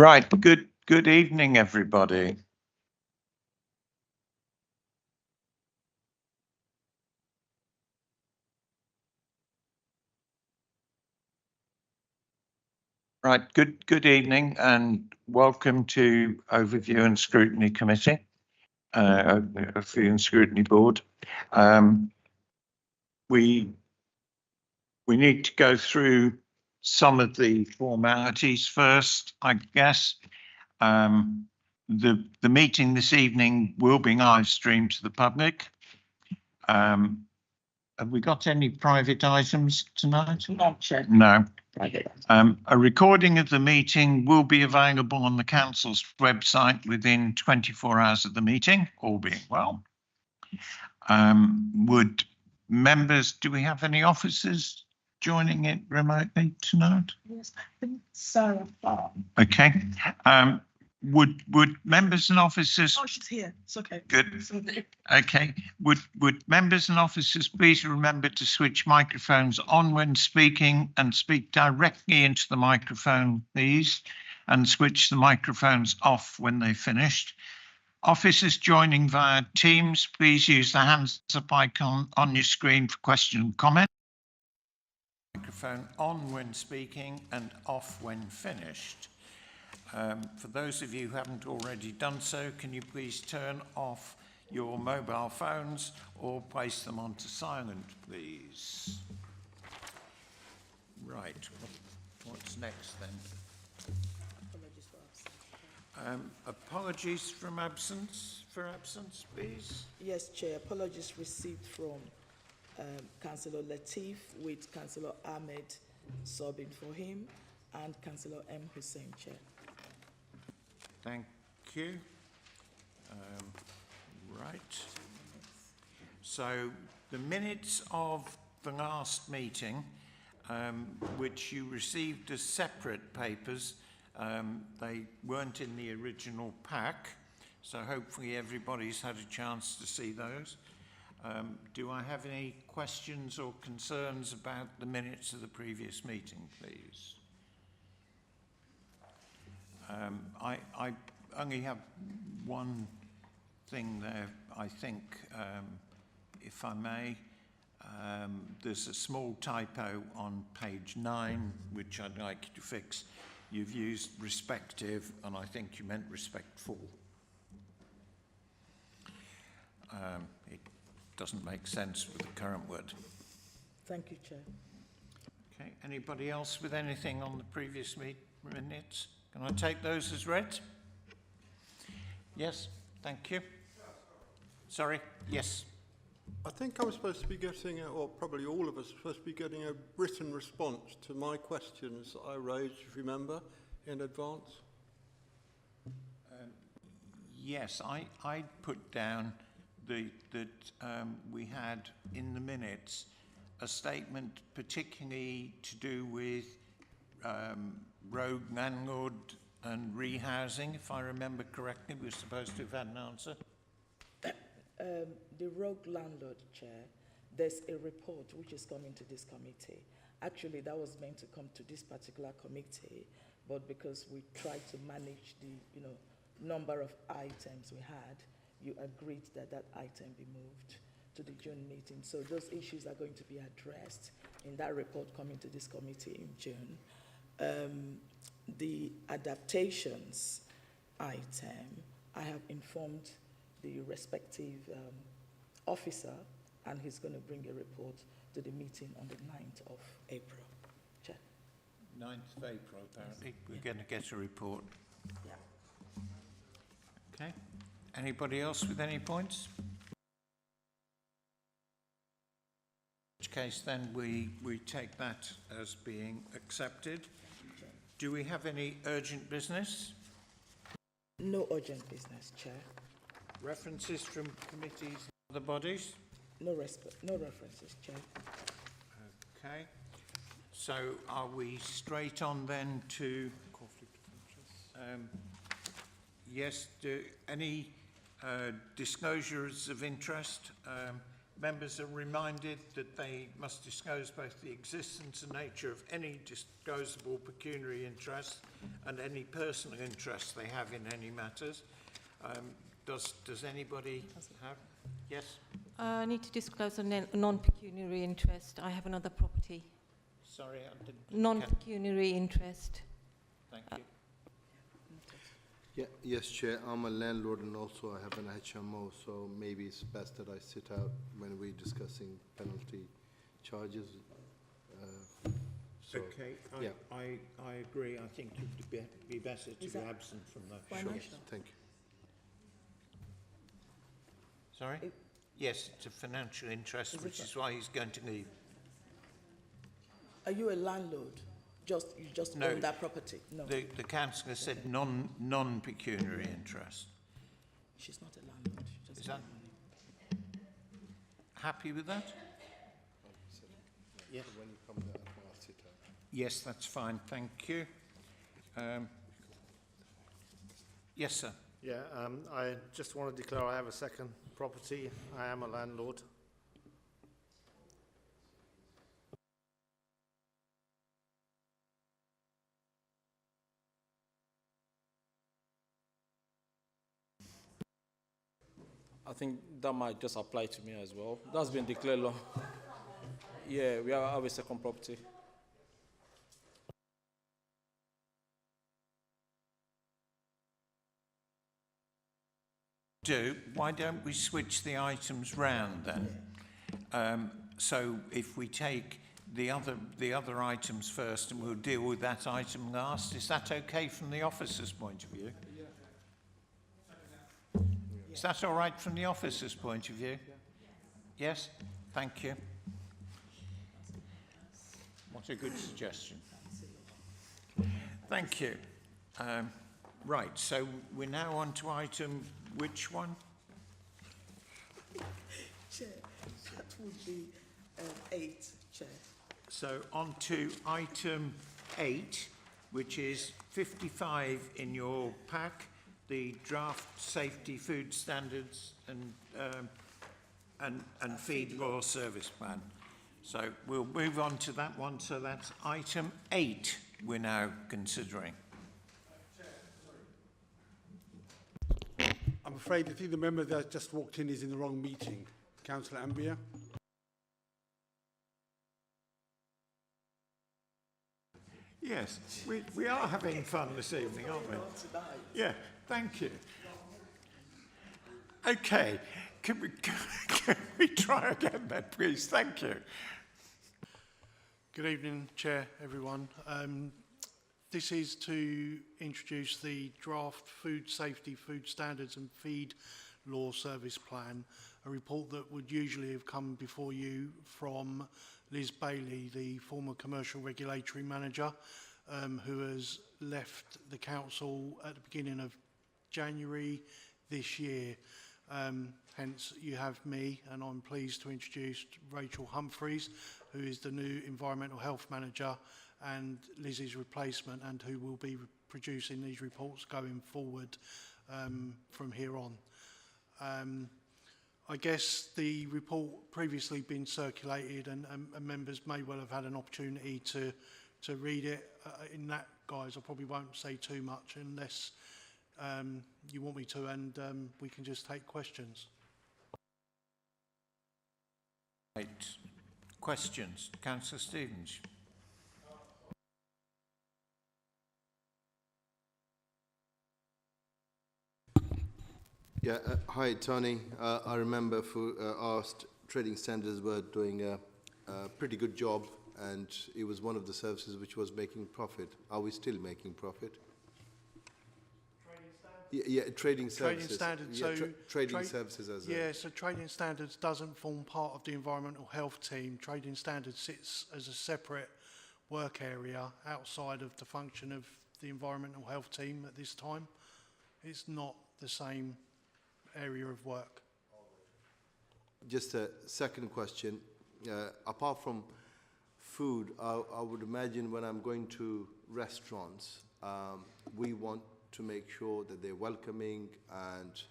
Right. Good evening, everybody. Right. Good evening, and welcome to Overview and Scrutiny Committee, Overview and Scrutiny Board. We need to go through some of the formalities first, I guess. The meeting this evening will be live streamed to the public. Have we got any private items tonight? Not Chair. No. Private. A recording of the meeting will be available on the council's website within 24 hours of the meeting, all being well. Would members, do we have any officers joining it remotely tonight? Yes, I think Sarah Farr. Okay. Would members and officers? Oh, she's here. It's okay. Good. Okay. Would members and officers please remember to switch microphones on when speaking and speak directly into the microphone, please, and switch the microphones off when they're finished. Officers joining via Teams, please use the hands up icon on your screen for question and comment. Microphone on when speaking and off when finished. For those of you who haven't already done so, can you please turn off your mobile phones or place them onto silent, please? Right, what's next then? Apologies for absence, please. Yes, Chair. Apologies received from Councillor Latif with Councillor Ahmed subbing for him and Councillor M. Hussein, Chair. Thank you. Right. So the minutes of the last meeting, which you received as separate papers, they weren't in the original pack, so hopefully everybody's had a chance to see those. Do I have any questions or concerns about the minutes of the previous meeting, please? I only have one thing there, I think, if I may. There's a small typo on page 9, which I'd like you to fix. You've used respective, and I think you meant respectful. It doesn't make sense with the current word. Thank you, Chair. Okay, anybody else with anything on the previous minutes? Can I take those as read? Yes, thank you. Sorry, yes. I think I'm supposed to be getting, or probably all of us are supposed to be getting a written response to my questions that I raised, if you remember, in advance. Yes, I put down that we had in the minutes a statement particularly to do with road landlord and rehousing, if I remember correctly. We were supposed to have had an answer. The rogue landlord, Chair, there's a report which is coming to this committee. Actually, that was meant to come to this particular committee, but because we tried to manage the number of items we had, you agreed that that item be moved to the June meeting. So those issues are going to be addressed in that report coming to this committee in June. The adaptations item, I have informed the respective officer, and he's going to bring a report to the meeting on the 9th of April. Chair. 9th of April, apparently. We're going to get a report. Yeah. Okay. Anybody else with any points? In which case, then, we take that as being accepted. Do we have any urgent business? No urgent business, Chair. References from committees and other bodies? No references, Chair. Okay. So are we straight on then to conflict of interest? Yes. Any disclosures of interest? Members are reminded that they must disclose both the existence and nature of any disclosable pecuniary interest and any personal interest they have in any matters. Does anybody have? Yes? I need to disclose a non-pecuniary interest. I have another property. Sorry, I didn't. Non-pecuniary interest. Thank you. Yeah, yes, Chair. I'm a landlord and also I have an HMO, so maybe it's best that I sit out when we're discussing penalty charges. So, Okay, yeah. I agree. I think it would be better to be absent from that. Financial? Thank you. Sorry? Yes, it's a financial interest, which is why he's going to leave. Are you a landlord? You just No. own that property? No, The councillor said non-pecuniary interest. she's not a landlord. She just Is that- owns money. Happy with that? Yeah. When you come there, I'll sit out. Yes, that's fine. Thank you. Yes, sir. Yeah, I just want to declare I have a second property. I am a landlord. I think that might just apply to me as well. That's been declared law. Yeah, we have a second property. Why don't we switch the items round then? So if we take the other items first and we'll deal with that item last, is that okay from the officer's point of view? Is that all right from the officer's point of view? Yes? Thank you. What a good suggestion. Thank you. Right, so we're now on to item, which one? Chair, that would be 8, Chair. So on to item 8, which is 55 in your pack, the draft safety food standards and feed law service plan. So we'll move on to that one. So that's item 8 we're now considering. I'm afraid I think the member that just walked in is in the wrong meeting. Councillor Ambia. Yes, we are having fun this evening, aren't we? Yeah, thank you. Okay, can we try again then, please? Thank you. Good evening, Chair, everyone. This is to introduce the draft Food Safety, Food Standards and Feed Law Service Plan, a report that would usually have come before you from Liz Bailey, the former Commercial Regulatory Manager, who has left the Council at the beginning of January this year. Hence, you have me, and I'm pleased to introduce Rachel Humphreys, who is the new Environmental Health Manager and Liz's replacement, and who will be producing these reports going forward from here on. I guess the report previously been circulated and members may well have had an opportunity to read it. In that, guys, I probably won't say too much unless you want me to, and we can just take questions. Right. Questions? Councillor Stevens. Yeah, hi, Tony. I remember our trading standards were doing a pretty good job, and it was one of the services which was making profit. Are we still making profit? Trading standards? Trading standards. Yeah, So trading services as so trading standards doesn't form part of the environmental health team. Trading standards sits as a separate work area outside of the function of the environmental health team at this time. It's not the same area of work. Just a second question. Apart from food, I would imagine when I'm going to restaurants, we want to make sure that they're welcoming and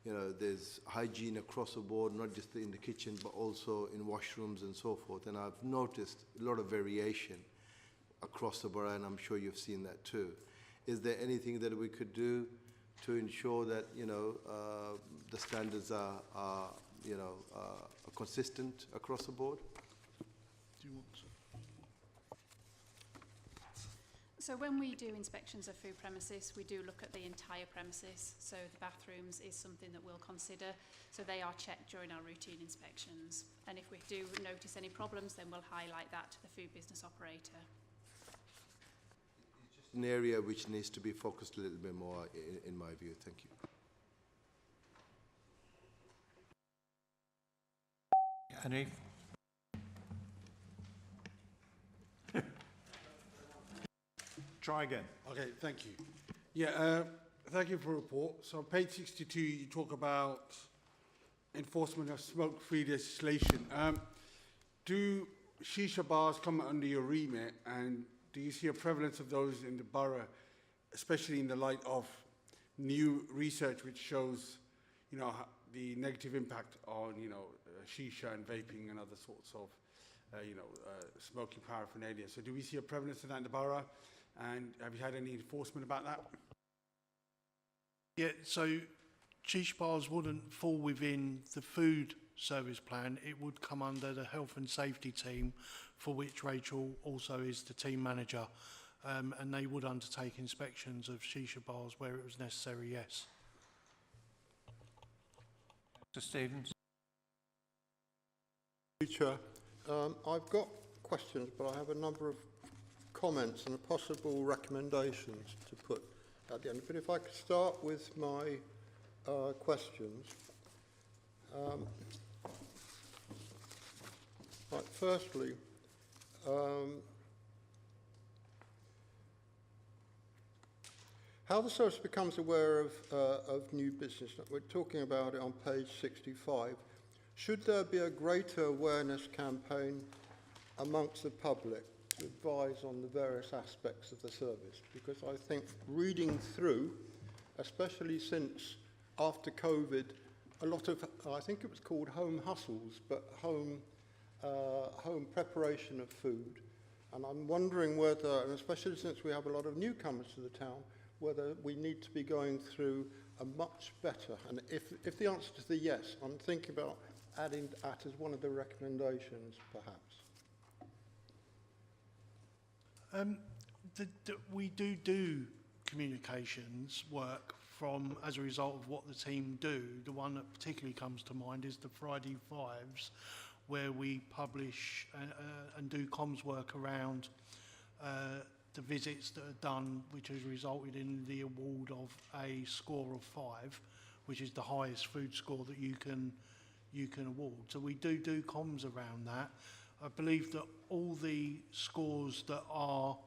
you know, there's hygiene across the board, not just in the kitchen, but also in washrooms and so forth. And I've noticed a lot of variation across the borough, and I'm sure you've seen that too. Is there anything that we could do to ensure that, you know, the standards are consistent across the board? Do you want to? So when we do inspections of food premises, we do look at the entire premises. So the bathrooms is something that we'll consider. So they are checked during our routine inspections. And if we do notice any problems, then we'll highlight that to the food business operator. It's just an area which needs to be focused a little bit more, in my view. Thank you. Any? Try again. Okay, thank you. Yeah, thank you for the report. So on page 62, you talk about enforcement of smoke-free legislation. Do shisha bars come under your remit, and do you see a prevalence of those in the borough, especially in the light of new research which shows, you know, the negative impact on, you know, shisha and vaping and other sorts of, smoking paraphernalia? So do we see a prevalence of that in the borough? And have you had any enforcement about that? Yeah, so shisha bars wouldn't fall within the food service plan. It would come under the health and safety team, for which Rachel also is the team manager. And they would undertake inspections of shisha bars where it was necessary, yes. Mr. Stevens. Chair, I've got questions, but I have a number of comments and possible recommendations to put at the end. But if I could start with my questions. Right, firstly, how the service becomes aware of new business. We're talking about it on page 65. Should there be a greater awareness campaign amongst the public to advise on the various aspects of the service? Because I think reading through, especially since after COVID, a lot of, I think it was called home hustles, but home preparation of food. And I'm wondering whether, and especially since we have a lot of newcomers to the town, whether we need to be going through a much better, and if the answer is the yes, I'm thinking about adding that as one of the recommendations, perhaps. We do communications work from, as a result of what the team do. The one that particularly comes to mind is the Friday Fives, where we publish and do comms work around the visits that are done, which has resulted in the award of a score of 5, which is the highest food score that you can award. So we do comms around that. I believe that all the scores that are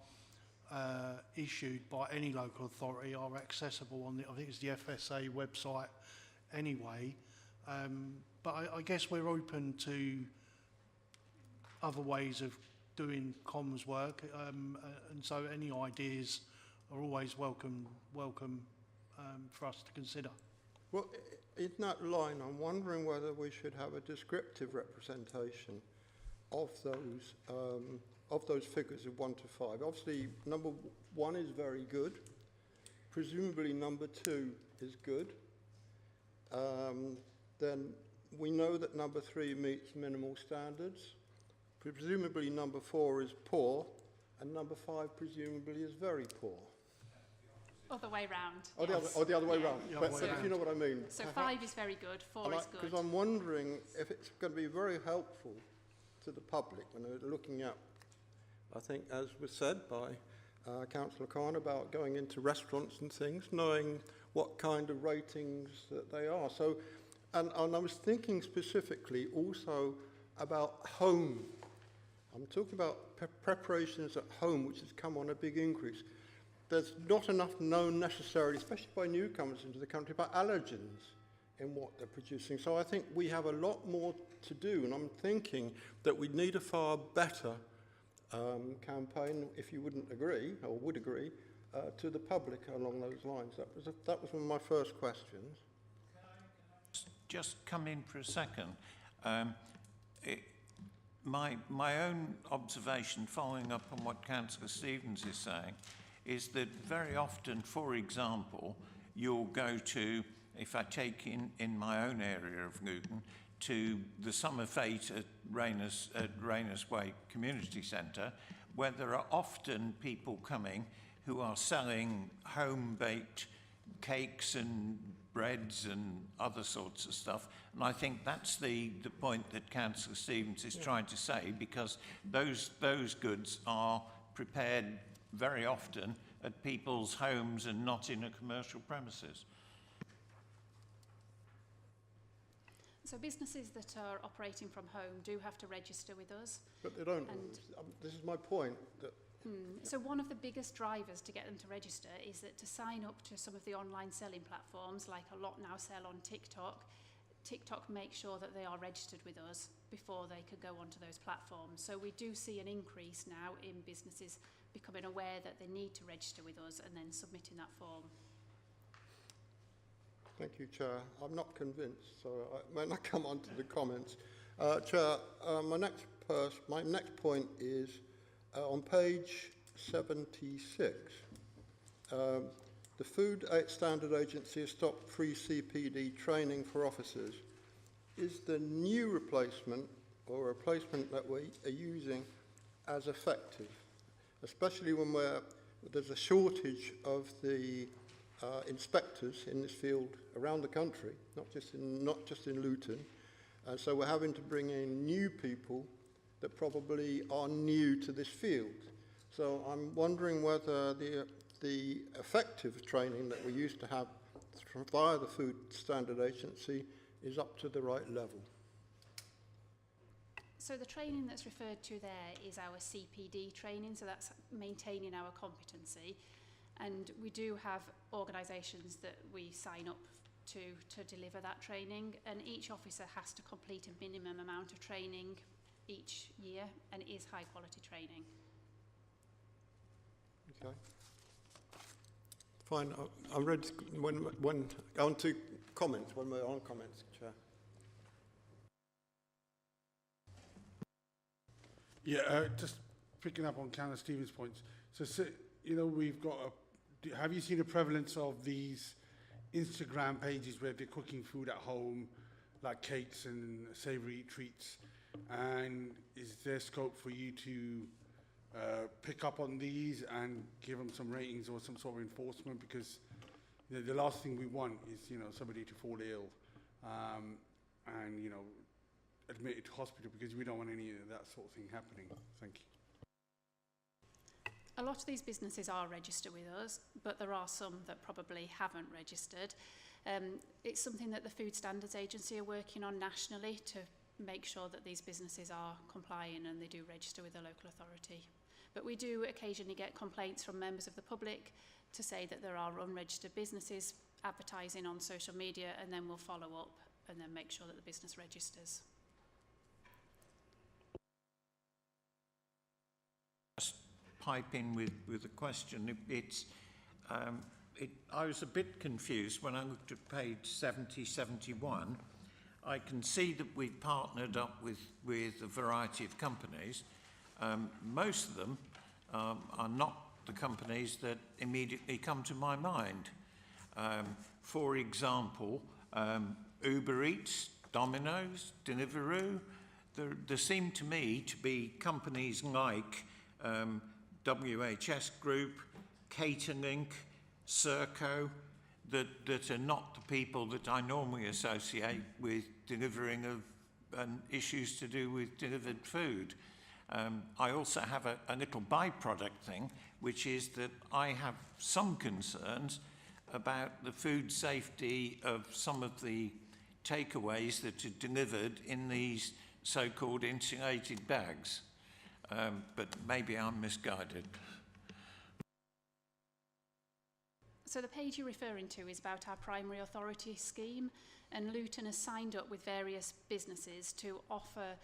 issued by any local authority are accessible on the, I think it's the FSA website anyway. But I guess we're open to other ways of doing comms work, and so any ideas are always welcome for us to consider. Well, in that line, I'm wondering whether we should have a descriptive representation of those figures of 1 to 5. Obviously, number 1 is very good. Presumably, number 2 is good. Then we know that number 3 meets minimal standards. Presumably, number 4 is poor, and number 5 presumably is very poor. Other way round. Oh, yes. the other way round. Yeah, But way if you know what I mean. So 5 is very good, 4 is good. Because I'm wondering if it's going to be very helpful to the public when they're looking at, I think, as was said by Councillor Khan about going into restaurants and things, knowing what kind of ratings that they are. So, and I was thinking specifically also about home. I'm talking about preparations at home, which has come on a big increase. There's not enough known necessarily, especially by newcomers into the country, about allergens in what they're producing. So I think we have a lot more to do, and I'm thinking that we need a far better campaign, if you wouldn't agree, or would agree, to the public along those lines. That was one of my first questions. Can I just come in for a second? My own observation, following up on what Councillor Stevens is saying, is that very often, for example, you'll go to, if I take in my own area of Newton, to the Summer Fete at Rayners Way Community Centre, where there are often people coming who are selling home-baked cakes and breads and other sorts of stuff. And I think that's the point that Councillor Stevens is trying to say, because those goods are prepared very often at people's homes and not in a commercial premises. So businesses that are operating from home do have to register with us. But they don't. This is my point. That So one of the biggest drivers to get them to register is that to sign up to some of the online selling platforms, like a lot now sell on TikTok, TikTok makes sure that they are registered with us before they could go onto those platforms. So we do see an increase now in businesses becoming aware that they need to register with us and then submitting that form. Thank you, Chair. I'm not convinced, so when I come on to the comments. Chair, my next point is on page 76. The Food Standard Agency has stopped free CPD training for officers. Is the new replacement or replacement that we are using as effective, especially when there's a shortage of the inspectors in this field around the country, not just in Luton, and so we're having to bring in new people that probably are new to this field. So I'm wondering whether the effective training that we used to have via the Food Standard Agency is up to the right level. So the training that's referred to there is our CPD training, so that's maintaining our competency. And we do have organisations that we sign up to deliver that training, and each officer has to complete a minimum amount of training each year, and it is high quality training. Okay. Fine. I'm ready when on to comments, when we're on comments, Chair. Yeah, just picking up on Councillor Stevens' points. So, you know, we've got have you seen the prevalence of these Instagram pages where they're cooking food at home, like cakes and savoury treats? And is there scope for you to pick up on these and give them some ratings or some sort of enforcement? Because you know, the last thing we want is, you know, somebody to fall ill and, you know, admitted to hospital, because we don't want any of that sort of thing happening. Thank you. A lot of these businesses are registered with us, but there are some that probably haven't registered. It's something that the Food Standards Agency are working on nationally to make sure that these businesses are compliant and they do register with the local authority. But we do occasionally get complaints from members of the public to say that there are unregistered businesses advertising on social media, and then we'll follow up and then make sure that the business registers. Pipe in with a question. I was a bit confused when I looked at page 70-71. I can see that we've partnered up with a variety of companies. Most of them are not the companies that immediately come to my mind. For example, Uber Eats, Domino's, Deliveroo. There seem to me to be companies like WHS Group, Caterlink, Serco, that are not the people that I normally associate with delivering of issues to do with delivered food. I also have a little byproduct thing, which is that I have some concerns about the food safety of some of the takeaways that are delivered in these so-called insulated bags. But maybe I'm misguided. So the page you're referring to is about our primary authority scheme, and Luton has signed up with various businesses to offer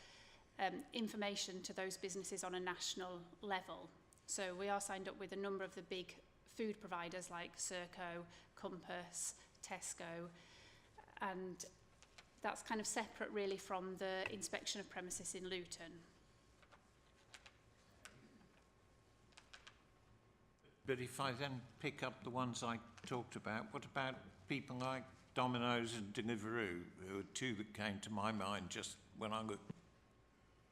information to those businesses on a national level. So we are signed up with a number of the big food providers like Serco, Compass, Tesco, and That's kind of separate really from the inspection of premises in Luton. But if I then pick up the ones I talked about, what about people like Domino's and Deliveroo, who are two that came to my mind just when I looked?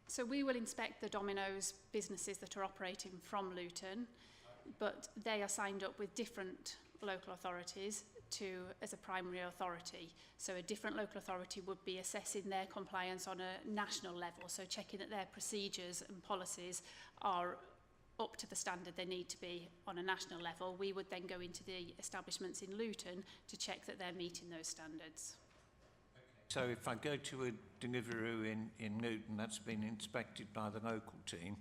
So we will inspect the Domino's businesses that are operating from Luton, but they are signed up with different local authorities as a primary authority. So a different local authority would be assessing their compliance on a national level, so checking that their procedures and policies are up to the standard they need to be on a national level. We would then go into the establishments in Luton to check that they're meeting those standards. So if I go to a Deliveroo in Luton, that's been inspected by the local team,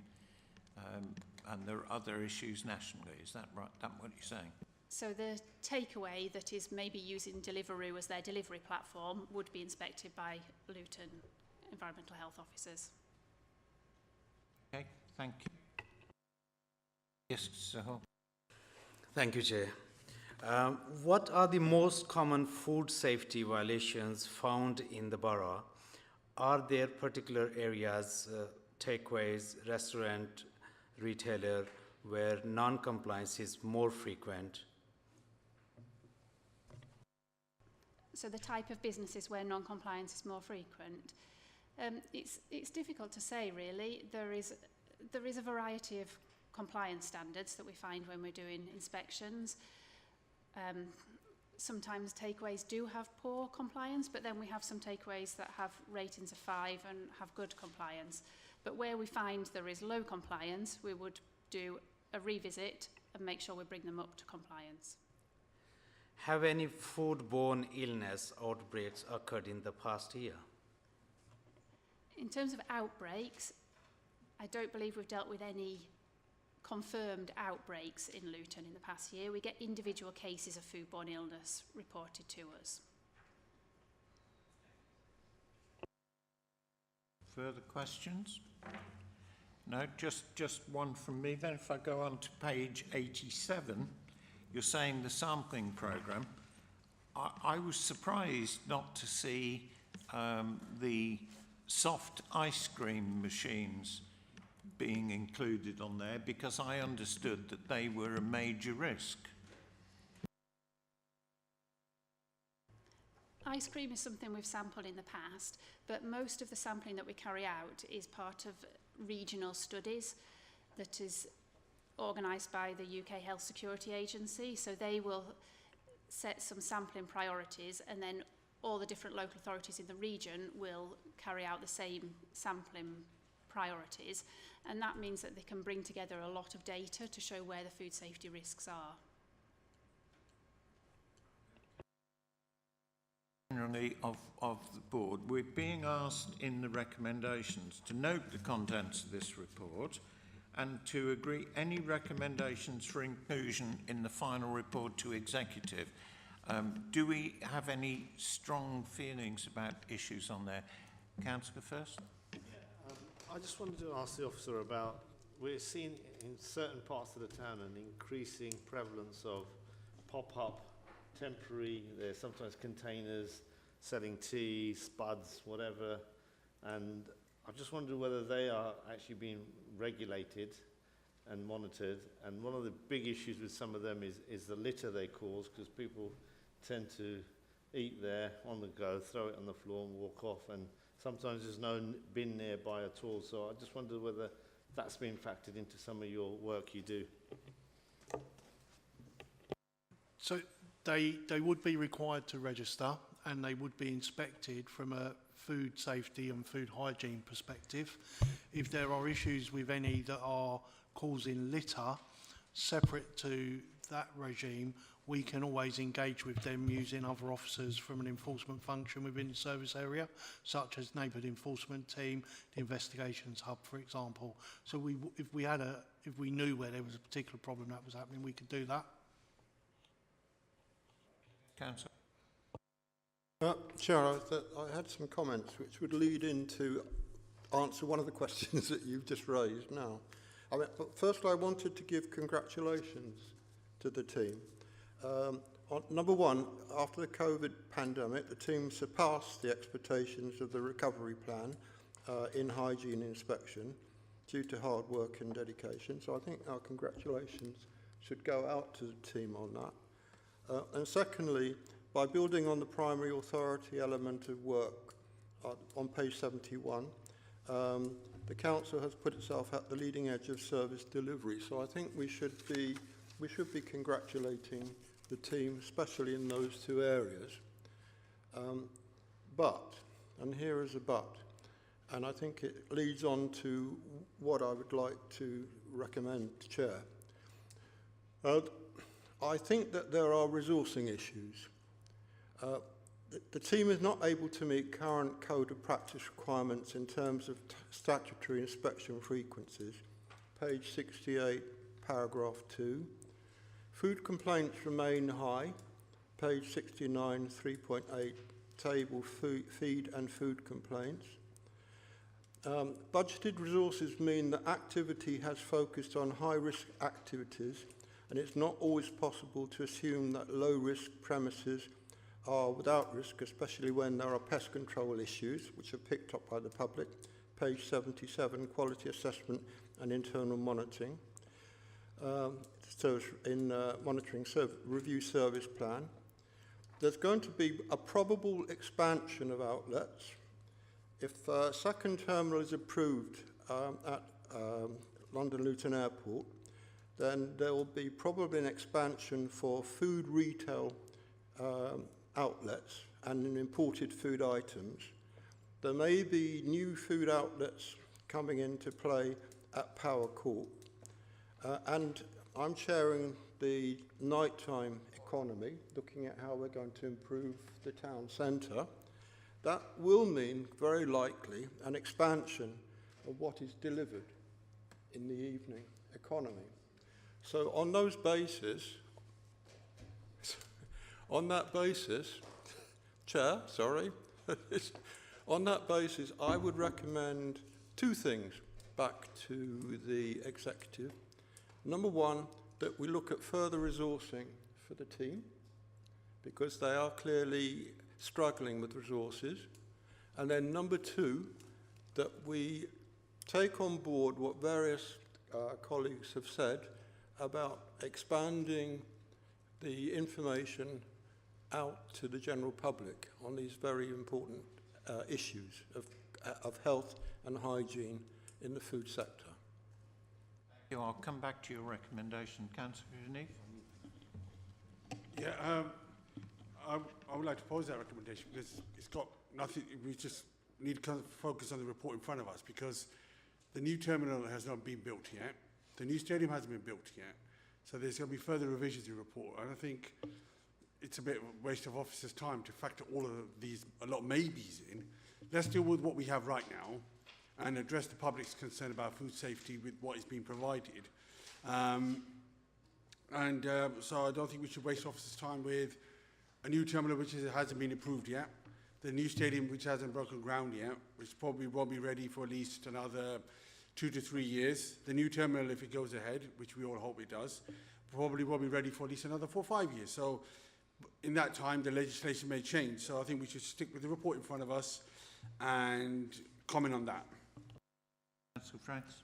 and there are other issues nationally. Is that right? That's what you're saying? So the takeaway that is maybe using Deliveroo as their delivery platform would be inspected by Luton environmental health officers. Okay, thank you. Yes, Sahil. Thank you, Chair. What are the most common food safety violations found in the borough? Are there particular areas, takeaways, restaurant, retailer, where non-compliance is more frequent? So the type of businesses where non-compliance is more frequent. It's difficult to say, really. There is a variety of compliance standards that we find when we're doing inspections. Sometimes takeaways do have poor compliance, but then we have some takeaways that have ratings of 5 and have good compliance. But where we find there is low compliance, we would do a revisit and make sure we bring them up to compliance. Have any foodborne illness outbreaks occurred in the past year? In terms of outbreaks, I don't believe we've dealt with any confirmed outbreaks in Luton in the past year. We get individual cases of foodborne illness reported to us. Further questions? No, just one from me. Then if I go on to page 87, you're saying the sampling programme. I was surprised not to see the soft ice cream machines being included on there, because I understood that they were a major risk. Ice cream is something we've sampled in the past, but most of the sampling that we carry out is part of regional studies that is organised by the UK Health Security Agency. So they will set some sampling priorities, and then all the different local authorities in the region will carry out the same sampling priorities, and that means that they can bring together a lot of data to show where the food safety risks are. Generally of the board, we're being asked in the recommendations to note the contents of this report and to agree any recommendations for inclusion in the final report to executive. Do we have any strong feelings about issues on there? Councillor first. I just wanted to ask the officer about, we're seeing in certain parts of the town an increasing prevalence of pop-up, temporary, there's sometimes containers selling tea, spuds, whatever, and I just wondered whether they are actually being regulated and monitored. And one of the big issues with some of them is the litter they cause, because people tend to eat there on the go, throw it on the floor and walk off, and sometimes there's no bin nearby at all. So I just wondered whether that's been factored into some of your work you do. So they would be required to register, and they would be inspected from a food safety and food hygiene perspective. If there are issues with any that are causing litter, separate to that regime, we can always engage with them using other officers from an enforcement function within the service area, such as neighbourhood enforcement team, the investigations hub, for example. So if we knew where there was a particular problem that was happening, we could do that. Councillor. Chair, I had some comments which would lead into answer one of the questions that you've just raised now. But first I wanted to give congratulations to the team. Number one, after the COVID pandemic, the team surpassed the expectations of the recovery plan in hygiene inspection due to hard work and dedication. So I think our congratulations should go out to the team on that. And secondly, by building on the primary authority element of work on page 71, the council has put itself at the leading edge of service delivery. So I think we should be congratulating the team, especially in those two areas. But, and here is a but, and I think it leads on to what I would like to recommend, Chair. I think that there are resourcing issues. The team is not able to meet current code of practice requirements in terms of statutory inspection frequencies. Page 68, paragraph 2. Food complaints remain high. Page 69, 3.8, table feed and food complaints. Budgeted resources mean that activity has focused on high-risk activities, and it's not always possible to assume that low-risk premises are without risk, especially when there are pest control issues, which are picked up by the public. Page 77, quality assessment and internal monitoring. So in monitoring review service plan, there's going to be a probable expansion of outlets. If a second terminal is approved at London Luton Airport, then there will be probably an expansion for food retail outlets and in imported food items. There may be new food outlets coming into play at Power Court. And I'm chairing the nighttime economy, looking at how we're going to improve the town centre. That will mean, very likely, an expansion of what is delivered in the evening economy. So on those bases, on that basis, Chair, sorry, on that basis, I would recommend two things back to the executive. Number one, that we look at further resourcing for the team, because they are clearly struggling with resources. And then number two, that we take on board what various colleagues have said about expanding the information out to the general public on these very important issues of health and hygiene in the food sector. Thank you. I'll come back to your recommendation. Councillor Janif. Yeah, I would like to pose that recommendation because it's got nothing, we just need to kind of focus on the report in front of us because the new terminal has not been built yet. The new stadium hasn't been built yet. So there's going to be further revisions to the report. And I think it's a bit of a waste of officers' time to factor all of these, a lot of maybes in. Let's deal with what we have right now and address the public's concern about food safety with what is being provided. So I don't think we should waste officers' time with a new terminal which hasn't been approved yet, the new stadium which hasn't broken ground yet, which probably won't be ready for at least another 2 to 3 years. The new terminal, if it goes ahead, which we all hope it does, probably won't be ready for at least another 4 or 5 years. So in that time, the legislation may change. So I think we should stick with the report in front of us and comment on that. Councillor Franks.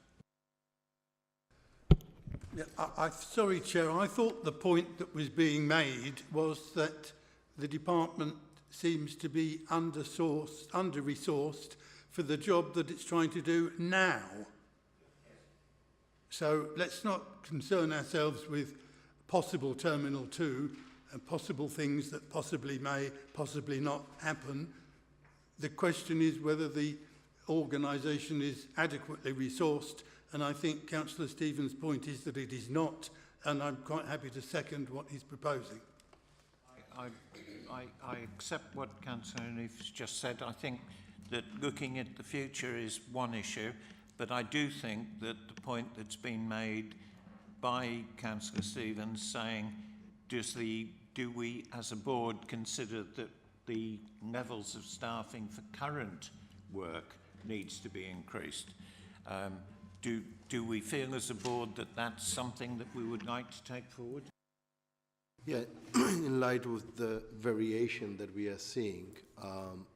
Yeah, sorry, Chair, I thought the point that was being made was that the department seems to be under-resourced for the job that it's trying to do now. So let's not concern ourselves with possible Terminal 2 and possible things that possibly may, possibly not happen. The question is whether the organisation is adequately resourced, and I think Councillor Stevens' point is that it is not, and I'm quite happy to second what he's proposing. I accept what Councillor O'Neill's just said. I think that looking at the future is one issue, but I do think that the point that's been made by Councillor Stevens saying, do we as a board consider that the levels of staffing for current work needs to be increased? Do we feel as a board that that's something that we would like to take forward? Yeah, in light of the variation that we are seeing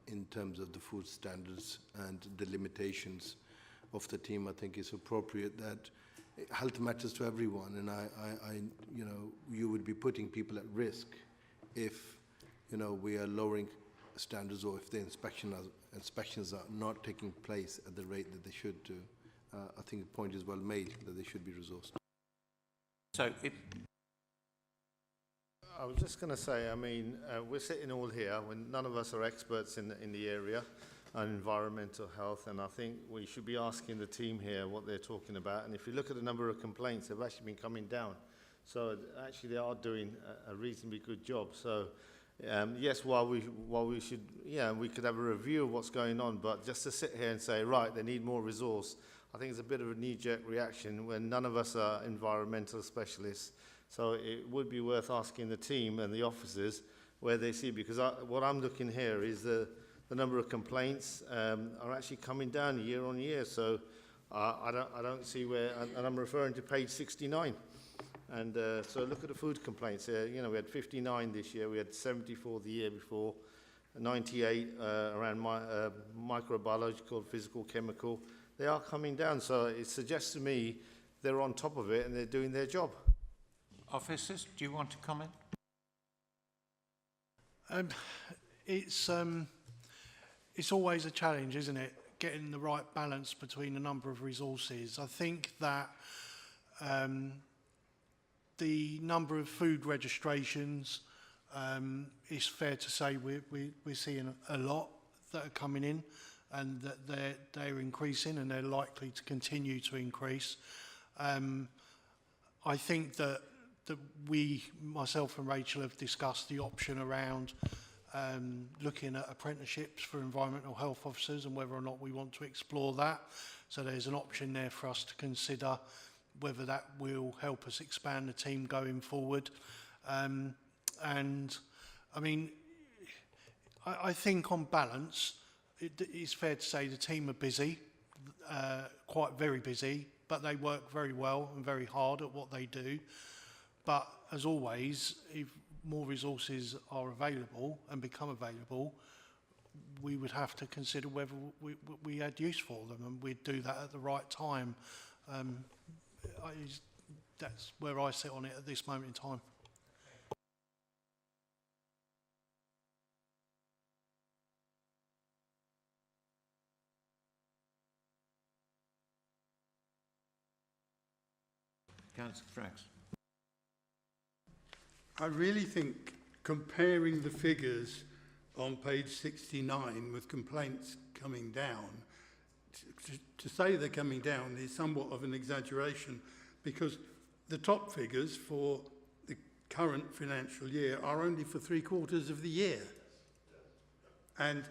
in terms of the food standards and the limitations of the team, I think it's appropriate that health matters to everyone, and you know, you would be putting people at risk if, you know, we are lowering standards or if the inspections are not taking place at the rate that they should do. I think the point is well made that they should be resourced. So if I was just going to say, I mean, we're sitting all here when none of us are experts in the area on environmental health, and I think we should be asking the team here what they're talking about. And if you look at the number of complaints, they've actually been coming down. So actually they are doing a reasonably good job. So yes, while we should, yeah, we could have a review of what's going on, but just to sit here and say, right, they need more resource, I think it's a bit of a knee-jerk reaction when none of us are environmental specialists. So it would be worth asking the team and the officers where they see, because what I'm looking here is the number of complaints are actually coming down year on year. So I don't see where, and I'm referring to page 69. And so look at the food complaints. You know, we had 59 this year, we had 74 the year before, 98 around microbiological, physical, chemical. They are coming down, so it suggests to me they're on top of it and they're doing their job. officers, do you want to comment? It's always a challenge, isn't it? Getting the right balance between a number of resources. I think that the number of food registrations, it's fair to say we're seeing a lot that are coming in, and that they're increasing and they're likely to continue to increase. I think that we, myself and Rachel, have discussed the option around looking at apprenticeships for environmental health officers and whether or not we want to explore that. So there's an option there for us to consider whether that will help us expand the team going forward. And I mean, I think on balance, it's fair to say the team are busy, quite very busy, but they work very well and very hard at what they do. But as always, if more resources are available and become available, we would have to consider whether we had use for them, and we'd do that at the right time. That's where I sit on it at this moment in time. Councillor Franks. I really think comparing the figures on page 69 with complaints coming down, to say they're coming down is somewhat of an exaggeration, because the top figures for the current financial year are only for 3/4 of the year. And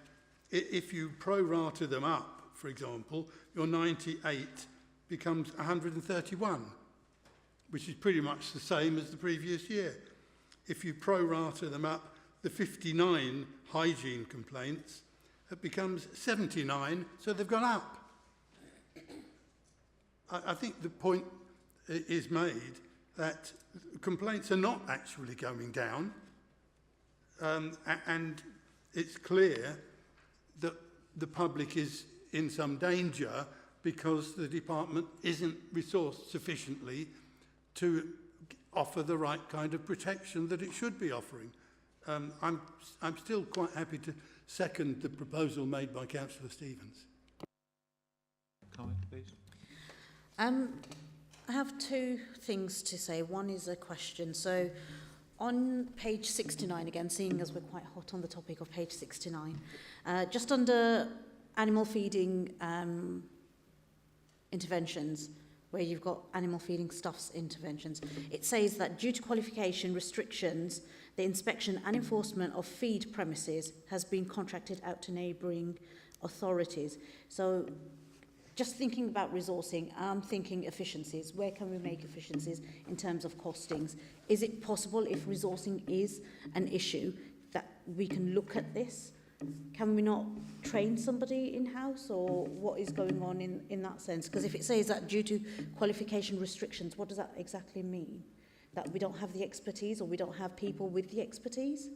if you pro-rata them up, for example, your 98 becomes 131, which is pretty much the same as the previous year. If you pro-rata them up, the 59 hygiene complaints, it becomes 79, so they've gone up. I think the point is made that complaints are not actually going down, and it's clear that the public is in some danger because the department isn't resourced sufficiently to offer the right kind of protection that it should be offering. I'm still quite happy to second the proposal made by Councillor Stevens. Comment, please. I have two things to say. One is a question. So on page 69, again, seeing as we're quite hot on the topic of page 69, just under animal feeding interventions, where you've got animal feeding stuffs interventions, it says that due to qualification restrictions, the inspection and enforcement of feed premises has been contracted out to neighbouring authorities. So just thinking about resourcing, I'm thinking efficiencies. Where can we make efficiencies in terms of costings? Is it possible, if resourcing is an issue, that we can look at this? Can we not train somebody in-house, or what is going on in that sense? Because if it says that due to qualification restrictions, what does that exactly mean? That we don't have the expertise, or we don't have people with the expertise?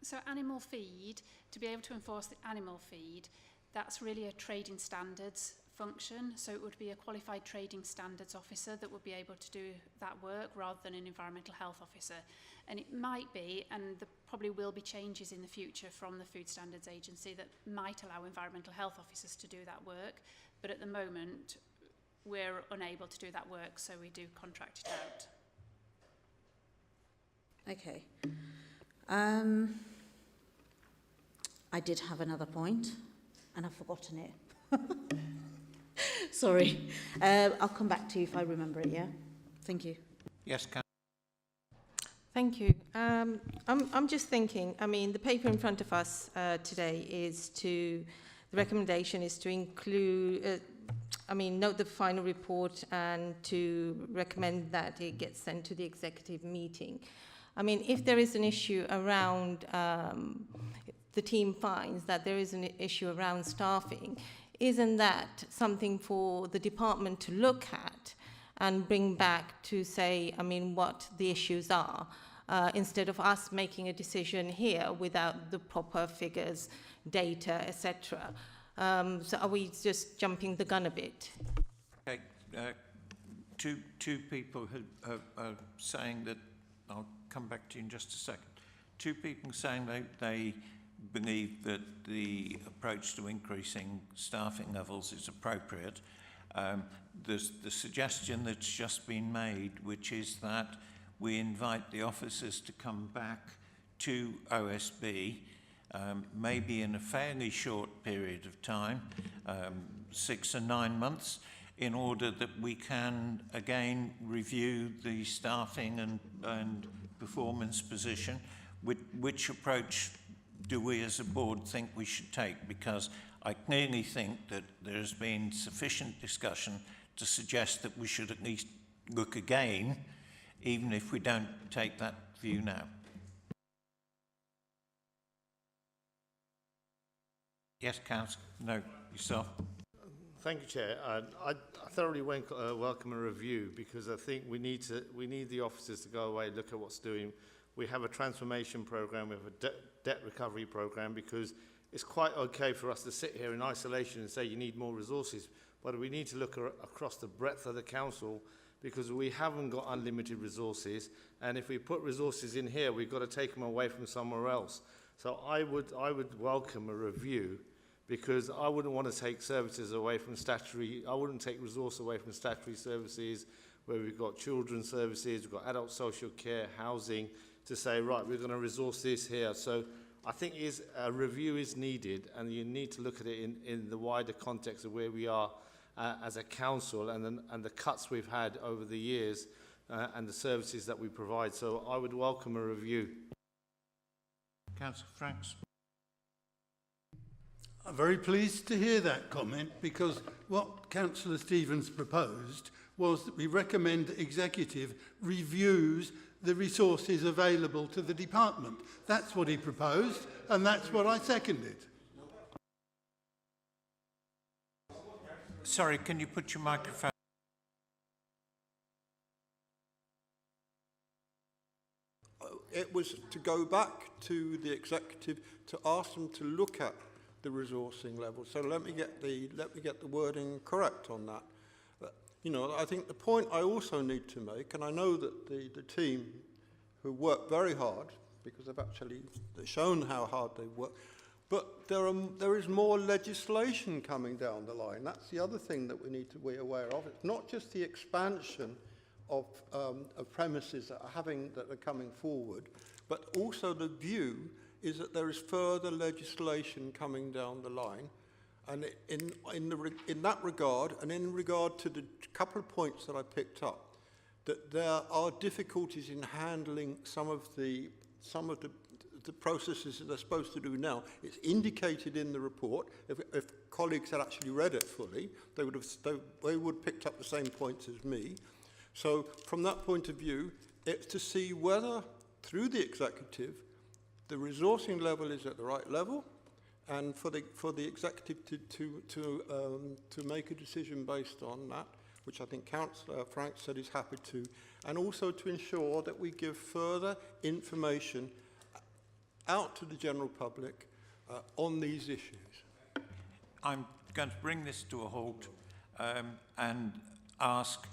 So animal feed, to be able to enforce the animal feed, that's really a trading standards function. So it would be a qualified trading standards officer that would be able to do that work rather than an environmental health officer. And it might be, and there probably will be changes in the future from the Food Standards Agency that might allow environmental health officers to do that work. But at the moment, we're unable to do that work, so we do contract it out. Okay. I did have another point, and I've forgotten it. Sorry. I'll come back to you if I remember it, yeah? Thank you. Yes, Councillor. Thank you. I'm just thinking, I mean, the paper in front of us today is the recommendation is to include, note the final report and to recommend that it gets sent to the executive meeting. I mean, if there is an issue around, the team finds that there is an issue around staffing, isn't that something for the department to look at and bring back to say, what the issues are, instead of us making a decision here without the proper figures, data, etc. So are we just jumping the gun a bit? Okay, two people are saying that, I'll come back to you in just a second. Two people saying they believe that the approach to increasing staffing levels is appropriate. There's the suggestion that's just been made, which is that we invite the officers to come back to OSB, maybe in a fairly short period of time, 6 or 9 months, in order that we can again review the staffing and performance position. Which approach do we as a board think we should take? Because I clearly think that there has been sufficient discussion to suggest that we should at least look again, even if we don't take that view now. Yes, Councillor. No, yourself. Thank you, Chair. I thoroughly welcome a review, because I think we need the officers to go away, look at what's doing. We have a transformation programme, we have a debt recovery programme, because it's quite okay for us to sit here in isolation and say you need more resources, but we need to look across the breadth of the council, because we haven't got unlimited resources, and if we put resources in here, we've got to take them away from somewhere else. So I would welcome a review, because I wouldn't want to take services away from statutory, I wouldn't take resource away from statutory services, where we've got children's services, we've got adult social care, housing, to say, right, we're going to resource this here. So I think a review is needed, and you need to look at it in the wider context of where we are as a council, and the cuts we've had over the years, and the services that we provide. So I would welcome a review. Councillor Franks. I'm very pleased to hear that comment, because what Councillor Stevens proposed was that we recommend the executive reviews the resources available to the department. That's what he proposed, and that's what I seconded. Sorry, can you put your microphone? It was to go back to the executive to ask them to look at the resourcing level. So let me get the wording correct on that. I think the point I also need to make, and I know that the team who work very hard, because they've actually shown how hard they work, but there is more legislation coming down the line. That's the other thing that we need to be aware of. It's not just the expansion of premises that are coming forward, but also the view is that there is further legislation coming down the line. And in that regard, and in regard to the couple of points that I picked up, that there are difficulties in handling some of the processes that they're supposed to do now. It's indicated in the report. If colleagues had actually read it fully, they would have picked up the same points as me. So from that point of view, it's to see whether through the executive the resourcing level is at the right level, and for the executive to make a decision based on that, which I think Councillor Frank said he's happy to, and also to ensure that we give further information out to the general public on these issues. I'm going to bring this to a halt and ask,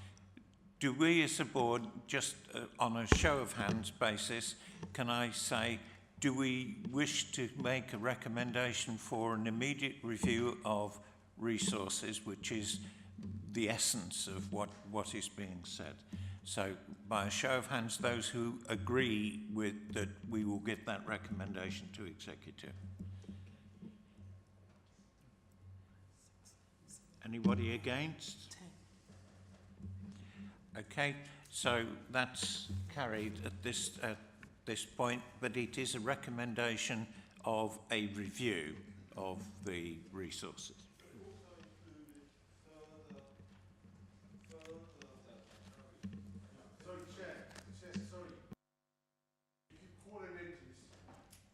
do we as a board, just on a show of hands basis, can I say, do we wish to make a recommendation for an immediate review of resources, which is the essence of what is being said? So by a show of hands, those who agree with that, we will get that recommendation to executive. Anybody against? Okay, so that's carried at this point, but it is a recommendation of a review of the resources.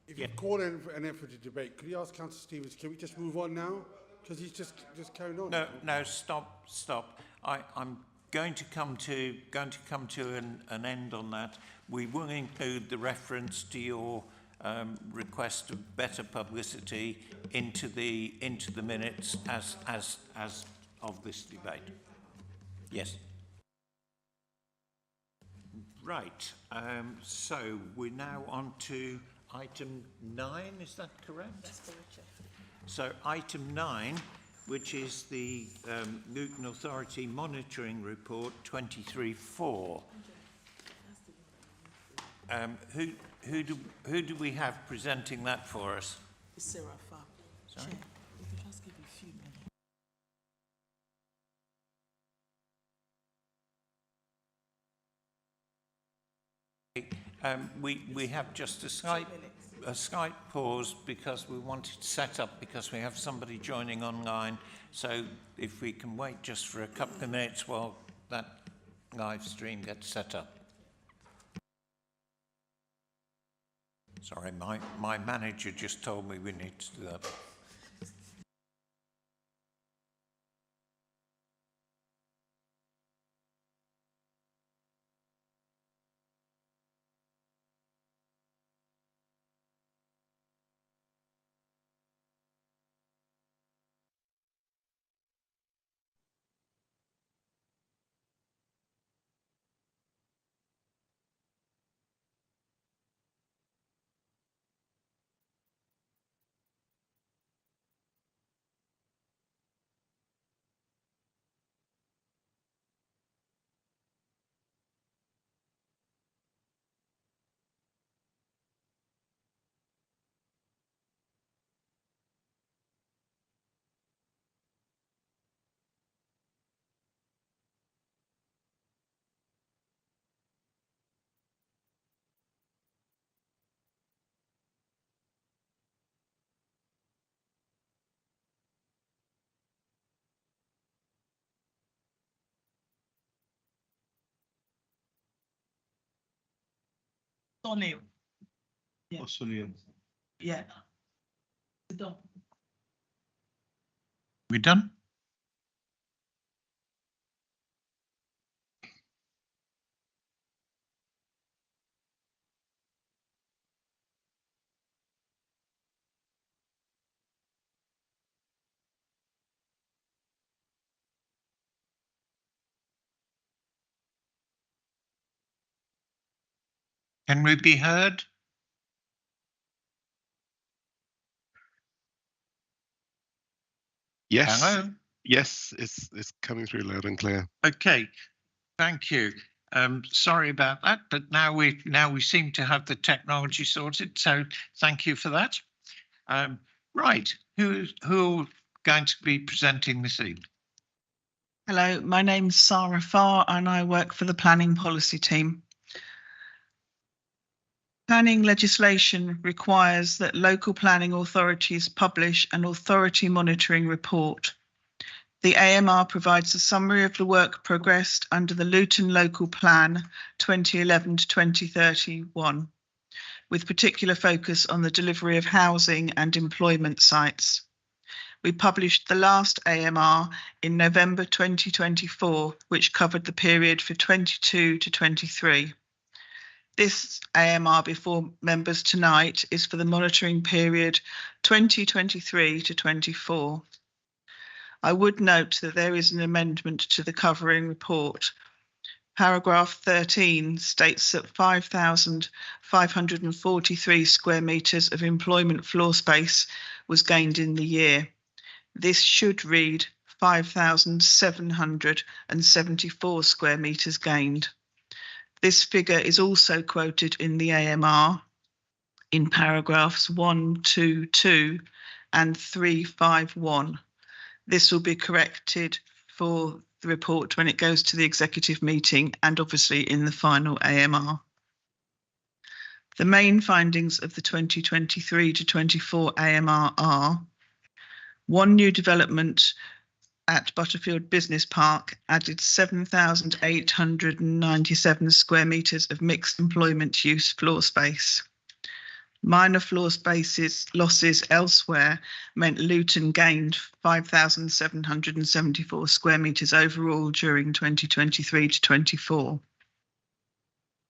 If you call in for an effort to debate, could you ask Councillor Stevens, can we just move on now? Because he's just carried on. No, stop. I'm going to come to an end on that. We will include the reference to your request of better publicity into the minutes as of this debate. Yes. Right. So we're now on to item 9. Is that correct? That's correct, Chair. So item 9, which is the Luton Authority Monitoring Report 23/4. Who do we have presenting that for us? It's Sarah Farr. Sorry? Chair, we could just give a few minutes. We have just a slight pause because we wanted to set up, because we have somebody joining online. So if we can wait just for a couple of minutes while that live stream gets set up. Sorry, my manager just told me we need to do that. O'Neill. Yeah. O'Sullivan. Yeah. Done. We done? Can we be heard? Yes. Hello? Yes, it's coming through loud and clear. Okay, thank you. Sorry about that, but now we seem to have the technology sorted. So thank you for that. Right, who's going to be presenting this evening? Hello, my name's Sarah Farr and I work for the planning policy team. Planning legislation requires that local planning authorities publish an authority monitoring report. The AMR provides a summary of the work progressed under the Luton Local Plan 2011 to 2031, with particular focus on the delivery of housing and employment sites. we published the last AMR in November 2024, which covered the period for 22 to 23. This AMR before members tonight is for the monitoring period 2023 to 24. I would note that there is an amendment to the covering report. Paragraph 13 states that 5,543 square metres of employment floor space was gained in the year. This should read 5,774 square metres gained. This figure is also quoted in the AMR in paragraphs 122 and 351. This will be corrected for the report when it goes to the executive meeting and obviously in the final AMR. The main findings of the 2023 to 24 AMR are: one new development at Butterfield Business Park added 7,897 square metres of mixed employment use floor space. Minor floor spaces losses elsewhere meant Luton gained 5,774 square metres overall during 2023 to 24.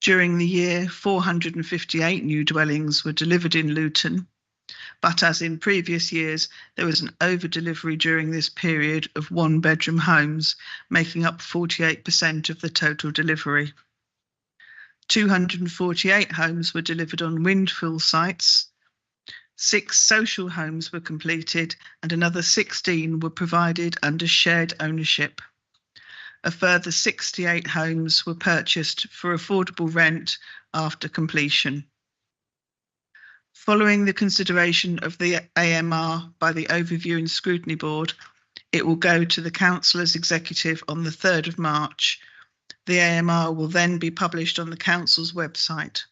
During the year, 458 new dwellings were delivered in Luton, but as in previous years, there was an over-delivery during this period of one-bedroom homes, making up 48% of the total delivery. 248 homes were delivered on windfill sites, 6 social homes were completed, and another 16 were provided under shared ownership. A further 68 homes were purchased for affordable rent after completion. Following the consideration of the AMR by the Overview and Scrutiny Board, it will go to the Councillor's Executive on the 3rd of March. The AMR will then be published on the Council's website.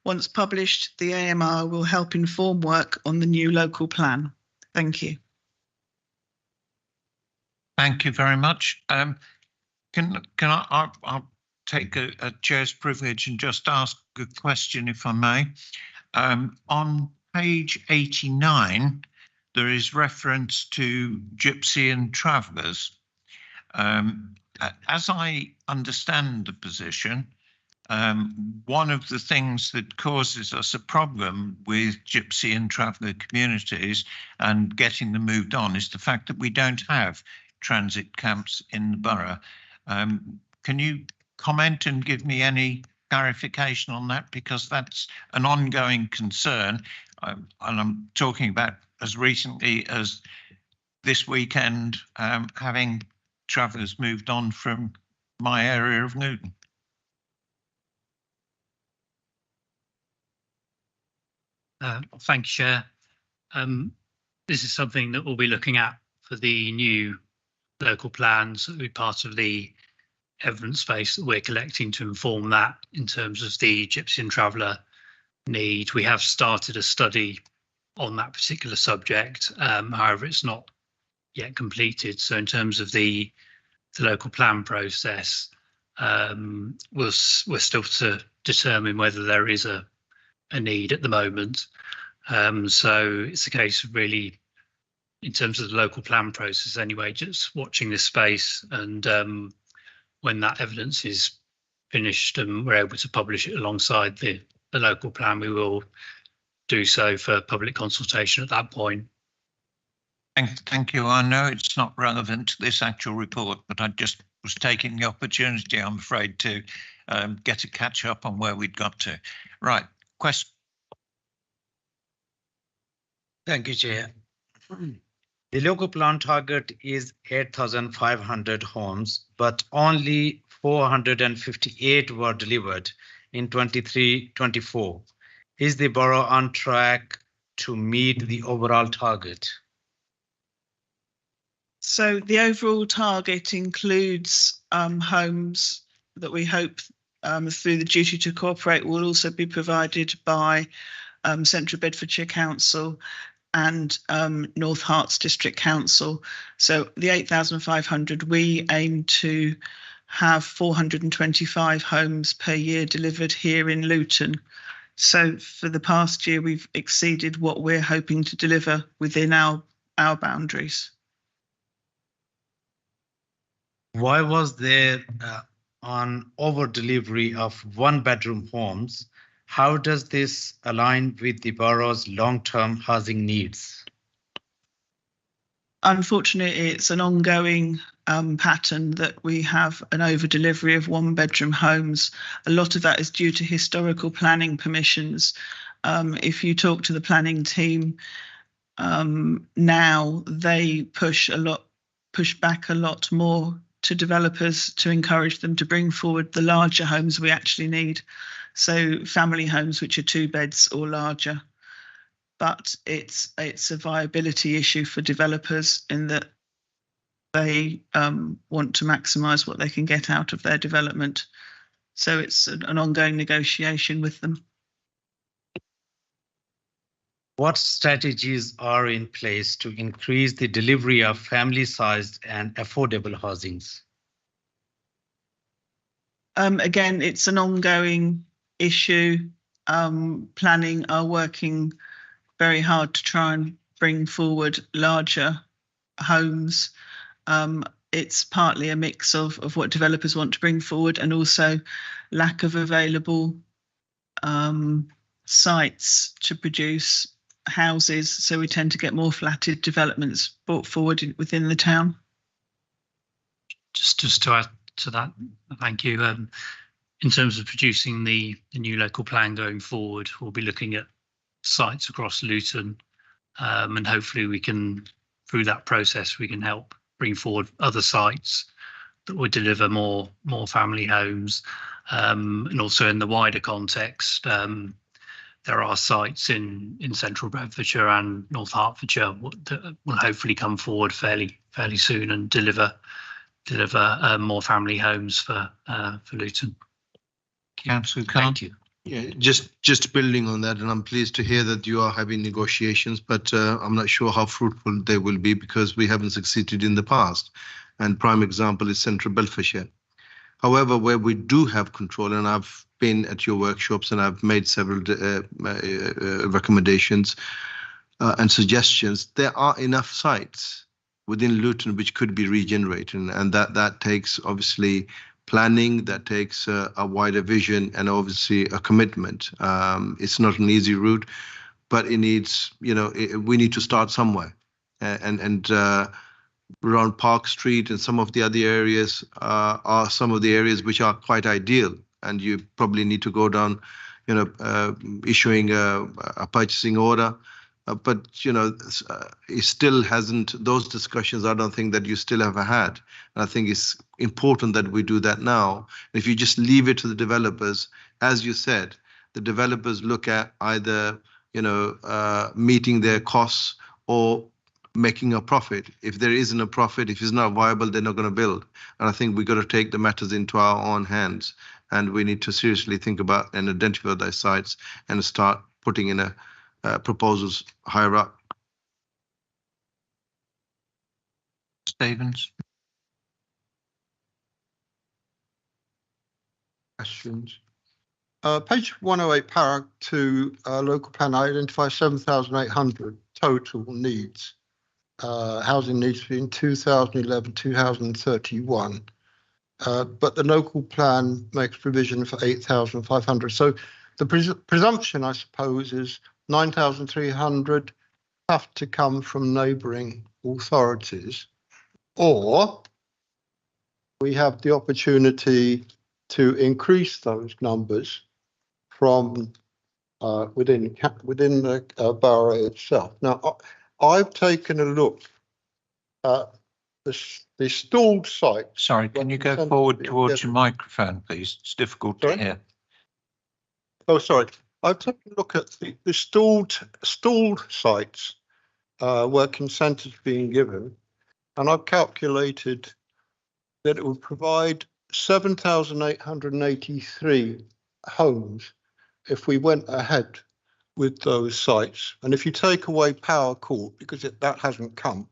Once published, the AMR will help inform work on the new local plan. Thank you. Thank you very much. I'll take a chair's privilege and just ask a question, if I may. On page 89, there is reference to Gypsy and Travellers. As I understand the position, one of the things that causes us a problem with Gypsy and Traveller communities and getting them moved on is the fact that we don't have transit camps in the borough. Can you comment and give me any clarification on that, because that's an ongoing concern, and I'm talking about as recently as this weekend, having travellers moved on from my area of Newton. Thank you, Chair. This is something that we'll be looking at for the new local plans. That will be part of the evidence base that we're collecting to inform that in terms of the Gypsy and Traveller need. We have started a study on that particular subject, however it's not yet completed. So in terms of the local plan process, we're still to determine whether there is a need at the moment. So it's a case of really, in terms of the local plan process anyway, just watching this space, and when that evidence is finished and we're able to publish it alongside the local plan, we will do so for public consultation at that point. Thank you. I know it's not relevant to this actual report, but I just was taking the opportunity, I'm afraid, to get a catch up on where we'd got to. Right, question. Thank you, Chair. The local plan target is 8,500 homes, but only 458 were delivered in 23-24. Is the borough on track to meet the overall target? So the overall target includes homes that we hope through the duty to cooperate will also be provided by Central Bedfordshire Council and North Herts District Council. So the 8,500, we aim to have 425 homes per year delivered here in Luton. So for the past year, we've exceeded what we're hoping to deliver within our our boundaries. Why was there on over delivery of one-bedroom homes? How does this align with the borough's long-term housing needs? Unfortunately, it's an ongoing pattern that we have an over delivery of one-bedroom homes. A lot of that is due to historical planning permissions. If you talk to the planning team now, they push back a lot more to developers to encourage them to bring forward the larger homes we actually need. So family homes which are 2 beds or larger. But it's a viability issue for developers in that they want to maximise what they can get out of their development. So it's an ongoing negotiation with them. What strategies are in place to increase the delivery of family-sized and affordable housings? Again, it's an ongoing issue. Planning are working very hard to try and bring forward larger homes. It's partly a mix of what developers want to bring forward and also lack of available sites to produce houses. So we tend to get more flatted developments brought forward within the town. Just to add to that, thank you. In terms of producing the new local plan going forward, we'll be looking at sites across Luton, and hopefully we can, through that process, we can help bring forward other sites that would deliver more family homes, and also in the wider context, there are sites in central Bedfordshire and North Hertfordshire that will hopefully come forward fairly soon and deliver more family homes for Luton. Councillor Khan. Thank you. Yeah, just building on that, and I'm pleased to hear that you are having negotiations, but I'm not sure how fruitful they will be because we haven't succeeded in the past. And prime example is Central Bedfordshire. However, where we do have control, and I've been at your workshops and I've made several recommendations and suggestions, there are enough sites within Luton which could be regenerated, and that takes obviously planning, that takes a wider vision and obviously a commitment. It's not an easy route, but it needs, we need to start somewhere. And around Park Street and some of the other areas are some of the areas which are quite ideal. And you probably need to go down, issuing a purchasing order. But it still hasn't, those discussions, I don't think that you still have had. And I think it's important that we do that now. If you just leave it to the developers, as you said, the developers look at either, meeting their costs or making a profit. If there isn't a profit, if it's not viable, they're not going to build. And I think we've got to take the matters into our own hands. And we need to seriously think about and identify those sites and start putting in proposals higher up. Stevens. Questions. Page 108, paragraph 2, local plan identifies 7,800 total needs, housing needs between 2011 2031. But the local plan makes provision for 8,500. So the presumption, I suppose, is 9,300 have to come from neighbouring authorities, or we have the opportunity to increase those numbers from within the borough itself. Now, I've taken a look at the stalled site. Sorry, can you go forward towards your microphone, please? It's difficult to hear. Oh, sorry. I've taken a look at the stalled sites where consent is being given, and I've calculated that it would provide 7,883 homes if we went ahead with those sites. And if you take away Power Court, because that hasn't come,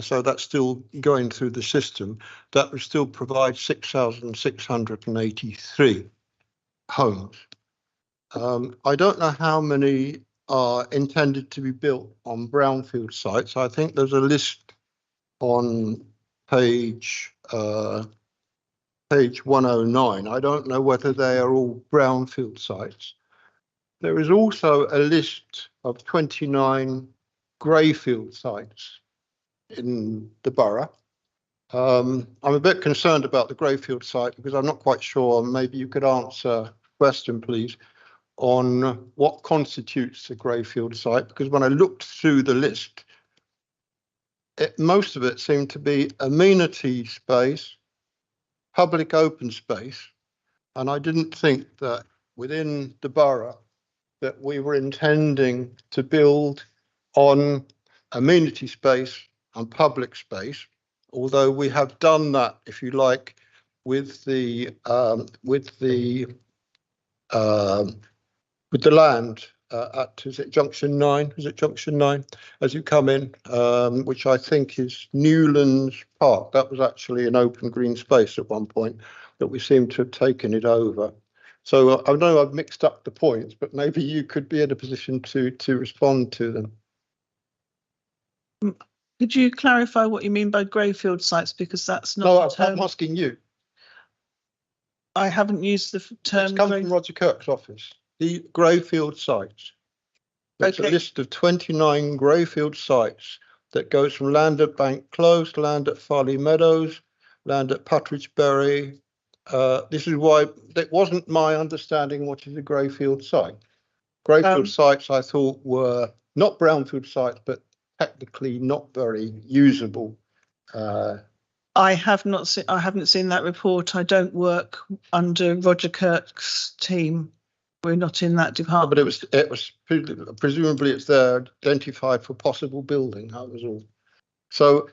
so that's still going through the system, that would still provide 6,683 homes. I don't know how many are intended to be built on brownfield sites. I think there's a list on page 109. I don't know whether they are all brownfield sites. There is also a list of 29 greyfield sites in the borough. I'm a bit concerned about the greyfield site because I'm not quite sure. Maybe you could answer a question, please, on what constitutes a greyfield site, because when I looked through the list, most of it seemed to be amenity space, public open space, and I didn't think that within the borough that we were intending to build on amenity space and public space, although we have done that, if you like, with the land at, is it Junction 9? Is it Junction 9? As you come in, which I think is Newlands Park. That was actually an open green space at one point, but we seem to have taken it over. So I know I've mixed up the points, but maybe you could be in a position to respond to them. Could you clarify what you mean by greyfield sites? Because that's not. No, I'm asking you. I haven't used the term. It's come from Roger Kirk's office. The greyfield sites. It's a list of 29 greyfield sites that goes from land at Bank Close, land at Farley Meadows, land at Partridge Berry. This is why it wasn't my understanding what is a greyfield site. Greyfield sites I thought were not brownfield sites, but technically not very usable. I haven't seen that report. I don't work under Roger Kirk's team. We're not in that department. But it was presumably it's there identified for possible building. That was all. So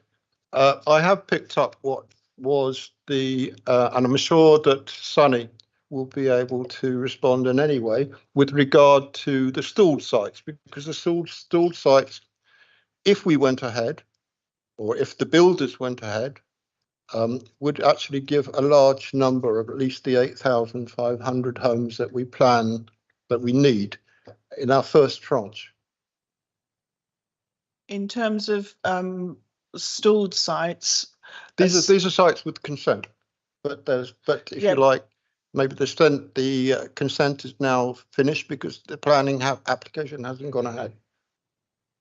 I have picked up what was the and I'm sure that Sunny will be able to respond in any way with regard to the stalled sites, because the stalled sites, if we went ahead, or if the builders went ahead, would actually give a large number of at least the 8,500 homes that we plan, that we need in our first tranche. In terms of stalled sites, these are sites with consent, but if you like, maybe the consent is now finished because the planning application hasn't gone ahead.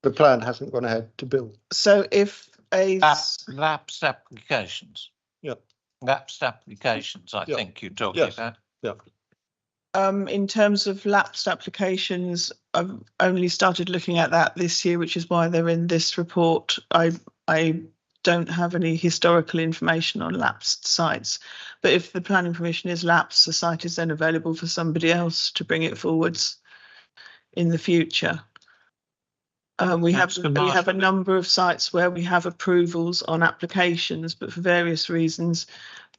The plan hasn't gone ahead to build. So if a lapsed applications. Yeah. Lapsed applications, I think you're talking about. Yeah. In terms of lapsed applications, I've only started looking at that this year, which is why they're in this report. I don't have any historical information on lapsed sites, but if the planning permission is lapsed, the site is then available for somebody else to bring it forwards in the future. We have a number of sites where we have approvals on applications, but for various reasons,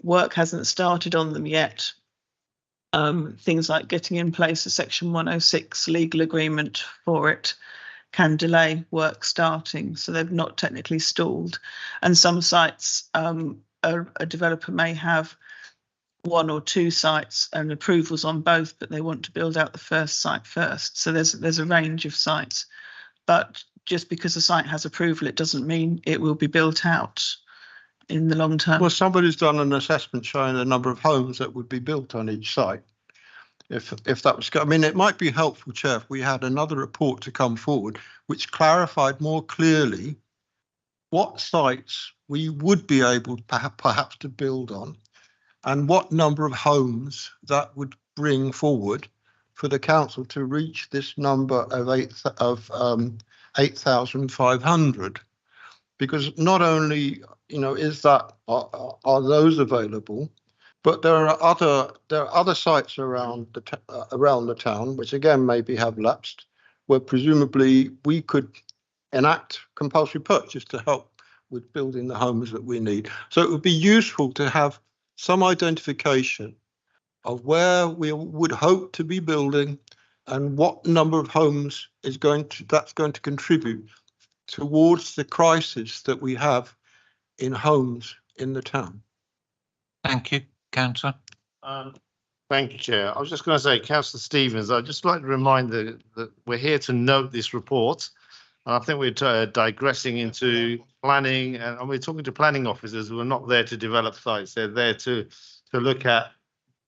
work hasn't started on them yet. Things like getting in place a Section 106 legal agreement for it can delay work starting, so they've not technically stalled. And some sites, a developer may have one or two sites and approvals on both, but they want to build out the first site first. So there's a range of sites. But just because a site has approval, it doesn't mean it will be built out in the long term. Well, somebody's done an assessment showing the number of homes that would be built on each site. If that was, I mean, it might be helpful, Chair, if we had another report to come forward which clarified more clearly what sites we would be able perhaps to build on and what number of homes that would bring forward for the council to reach this number of 8,500, because not only is that are those available, but there are other sites around the town which again maybe have lapsed, where presumably we could enact compulsory purchase to help with building the homes that we need. So it would be useful to have some identification of where we would hope to be building and what number of homes that's going to contribute towards the crisis that we have in homes in the town. Thank you, Councillor. Thank Thank you, Chair. I was just going to say, Councillor Stevens, I'd just like to remind that we're here to note this report. And I think we're digressing into planning, and we're talking to planning officers who are not there to develop sites. They're there to look at.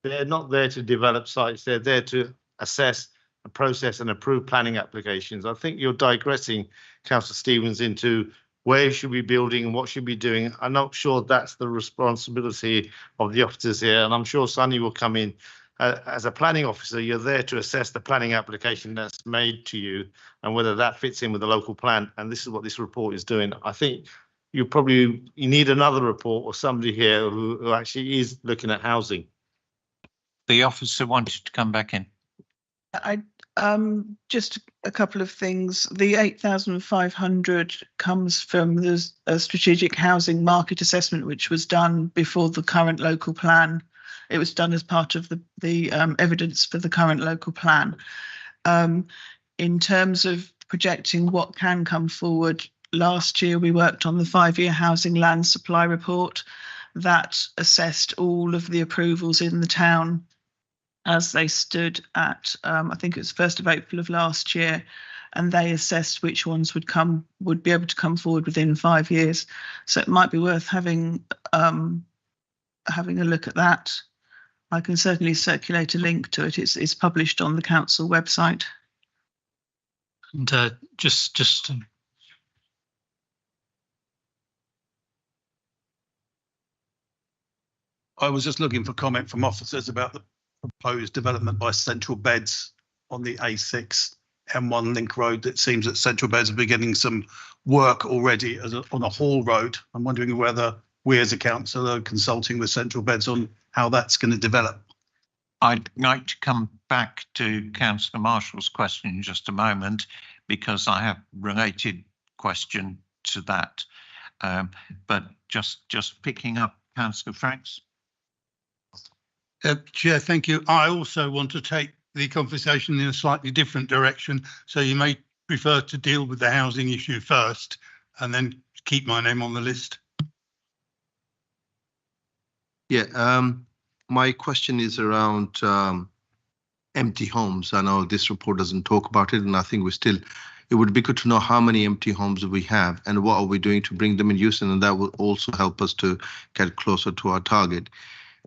They're not there to develop sites. They're there to assess, process, and approve planning applications. I think you're digressing, Councillor Stevens, into where should we be building and what should we be doing. I'm not sure that's the responsibility of the officers here, and I'm sure Sonny will come in. As a planning officer, you're there to assess the planning application that's made to you and whether that fits in with the local plan. And this is what this report is doing. I think you need another report or somebody here who actually is looking at housing. The officer wanted to come back in. Just a couple of things. The 8,500 comes from the strategic housing market assessment, which was done before the current local plan. It was done as part of the evidence for the current local plan. In terms of projecting what can come forward, last year we worked on the 5-year housing land supply report that assessed all of the approvals in the town as they stood at, I think it was 1st of April of last year, and they assessed which ones would be able to come forward within 5 years. So it might be worth having a look at that. I can certainly circulate a link to it. It's published on the council website. And just I was just looking for comment from officers about the proposed development by Central Beds on the A6 M1 Link Road. It seems that Central Beds are beginning some work already on a haul road. I'm wondering whether we as a council are consulting with Central Beds on how that's going to develop. I'd like to come back to Councillor Marshall's question in just a moment, because I have a related question to that. But just picking up Councillor Franks. Chair, thank you. I also want to take the conversation in a slightly different direction. So you may prefer to deal with the housing issue first and then keep my name on the list. Yeah, my question is around empty homes. I know this report doesn't talk about it, and I think it would be good to know how many empty homes we have and what are we doing to bring them in use, and that will also help us to get closer to our target.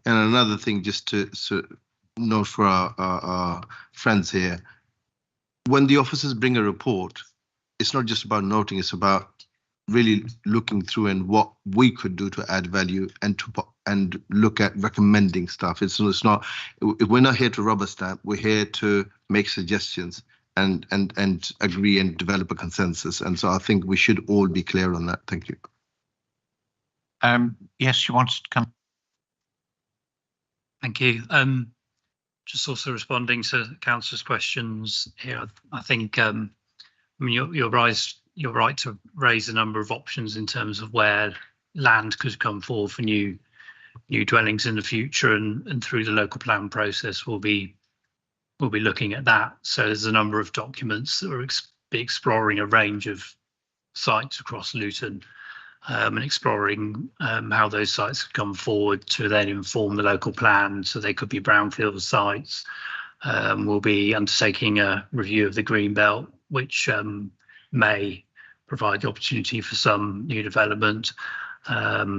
And another thing, just to note for our friends here, when the officers bring a report, it's not just about noting, it's about really looking through and what we could do to add value and look at recommending stuff. It's not, we're not here to rubber stamp, we're here to make suggestions and agree and develop a consensus. And so I think we should all be clear on that. Thank you. Yes, you wanted to come. Thank you. Just also responding to Councillor's questions here. I think I mean you're right to raise a number of options in terms of where land could come forward for new dwellings in the future, and through the local plan process we'll be looking at that. So there's a number of documents that will be exploring a range of sites across Luton, and exploring how those sites could come forward to then inform the local plan. So they could be brownfield sites. We'll be undertaking a review of the green belt, which may provide the opportunity for some new development.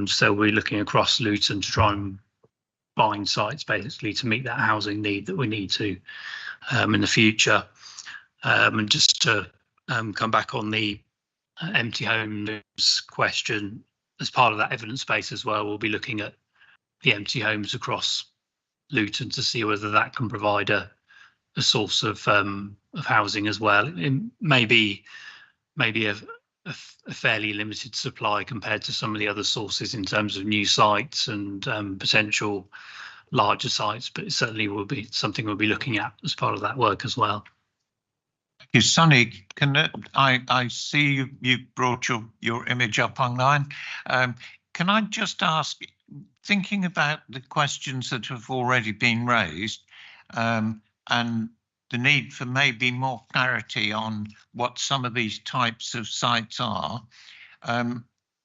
So we're looking across Luton to try and find sites basically to meet that housing need that we need to in the future. And just to come back on the empty homes question, as part of that evidence base as well, we'll be looking at the empty homes across Luton to see whether that can provide a source of housing as well. It may be a fairly limited supply compared to some of the other sources in terms of new sites and potential larger sites, but it certainly will be something we'll be looking at as part of that work as well. Thank you, Sonny. I see you brought your image up online. Can I just ask, thinking about the questions that have already been raised, and the need for maybe more clarity on what some of these types of sites are,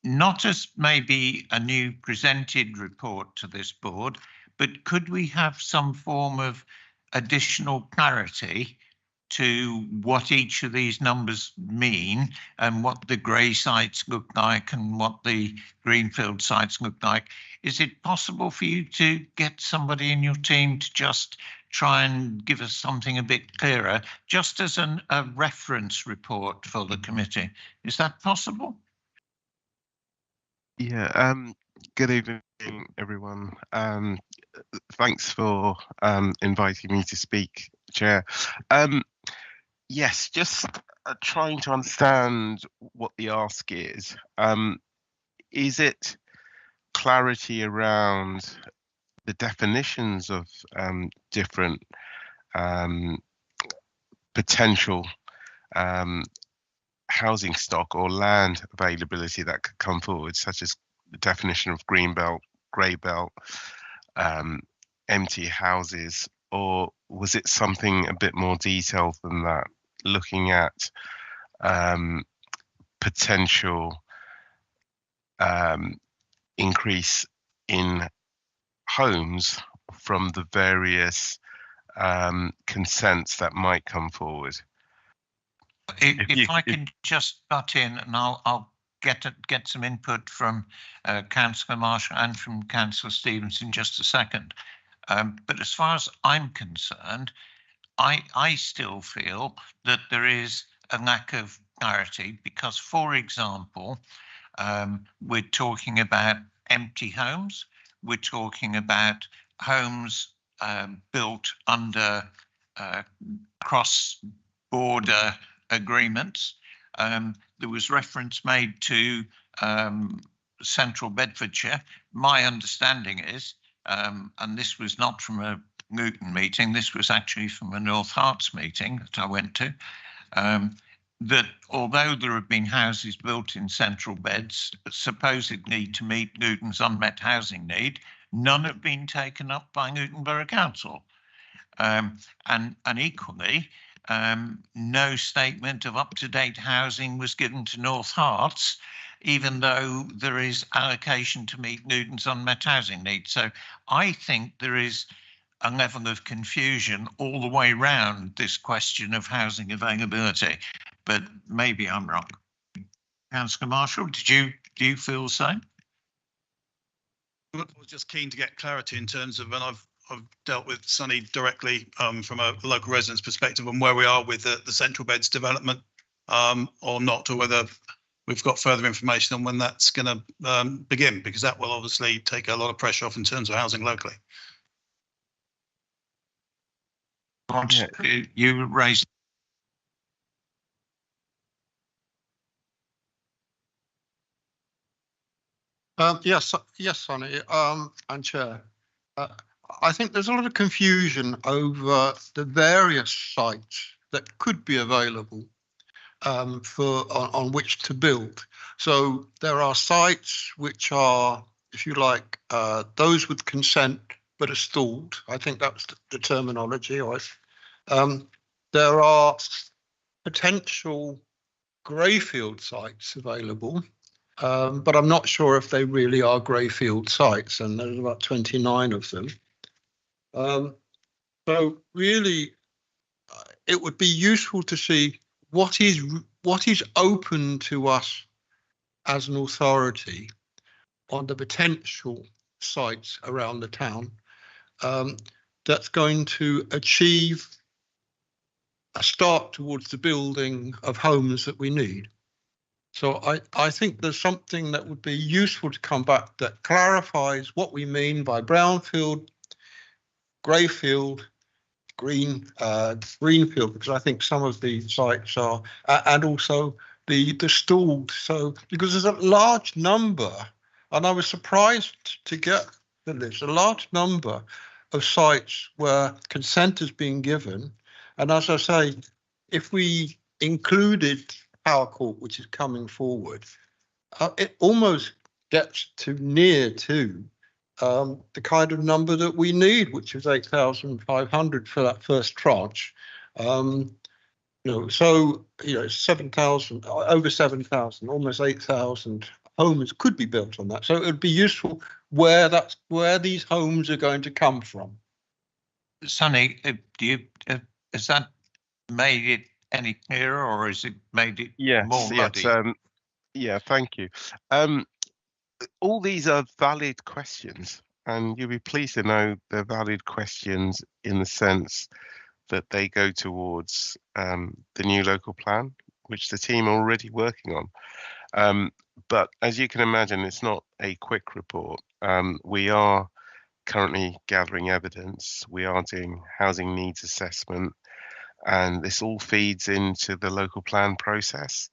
not as maybe a new presented report to this board, but could we have some form of additional clarity to what each of these numbers mean and what the grey sites look like and what the greenfield sites look like? Is it possible for you to get somebody in your team to just try and give us something a bit clearer, just as a reference report for the committee? Is that possible? Yeah, good evening, everyone. Thanks for inviting me to speak, Chair. Yes, just trying to understand what the ask is. Is it clarity around the definitions of different potential housing stock or land availability that could come forward, such as the definition of green belt, grey belt, empty houses, or was it something a bit more detailed than that, looking at potential increase in homes from the various consents that might come forward? If I can just butt in, and I'll get some input from Councillor Marshall and from Councillor Stevens in just a second. But as far as I'm concerned, I still feel that there is a lack of clarity because, for example, we're talking about empty homes. We're talking about homes built under cross-border agreements. There was reference made to Central Bedfordshire. My understanding is, and this was not from a Luton meeting, this was actually from a North Herts meeting that I went to, that although there have been houses built in Central Beds supposedly to meet Luton's unmet housing need, none have been taken up by Luton Borough Council. And equally, no statement of up-to-date housing was given to North Herts, even though there is allocation to meet Luton's unmet housing needs. So I think there is a level of confusion all the way round this question of housing availability, but maybe I'm wrong. Councillor Marshall, do you feel the same? I was just keen to get clarity in terms of, and I've dealt with Sunny directly from a local resident's perspective on where we are with the Central Beds development or not, or whether we've got further information on when that's going to begin, because that will obviously take a lot of pressure off in terms of housing locally. You raised. Yes, Sonny, and Chair. I think there's a lot of confusion over the various sites that could be available on which to build. So there are sites which are, if you like, those with consent but are stalled. I think that's the terminology. There are potential greyfield sites available, but I'm not sure if they really are greyfield sites, and there's about 29 of them. So really, it would be useful to see what is open to us as an authority on the potential sites around the town that's going to achieve a start towards the building of homes that we need. So I think there's something that would be useful to come back that clarifies what we mean by brownfield, greyfield, greenfield, because I think some of the sites are, and also the stalled. So because there's a large number, and I was surprised to get the list, a large number of sites where consent has been given. And as I say, if we included Power Court, which is coming forward, it almost gets to near to the kind of number that we need, which is 8,500 for that first tranche. So 7,000, over 7,000, almost 8,000 homes could be built on that. So it would be useful where these homes are going to come from. Sonny, has that made it any clearer, or has it made it more muddy? Yeah, thank you. All these are valid questions, and you'll be pleased to know they're valid questions in the sense that they go towards the new local plan, which the team are already working on. But as you can imagine, it's not a quick report. We are currently gathering evidence. We are doing housing needs assessment, and this all feeds into the local plan process.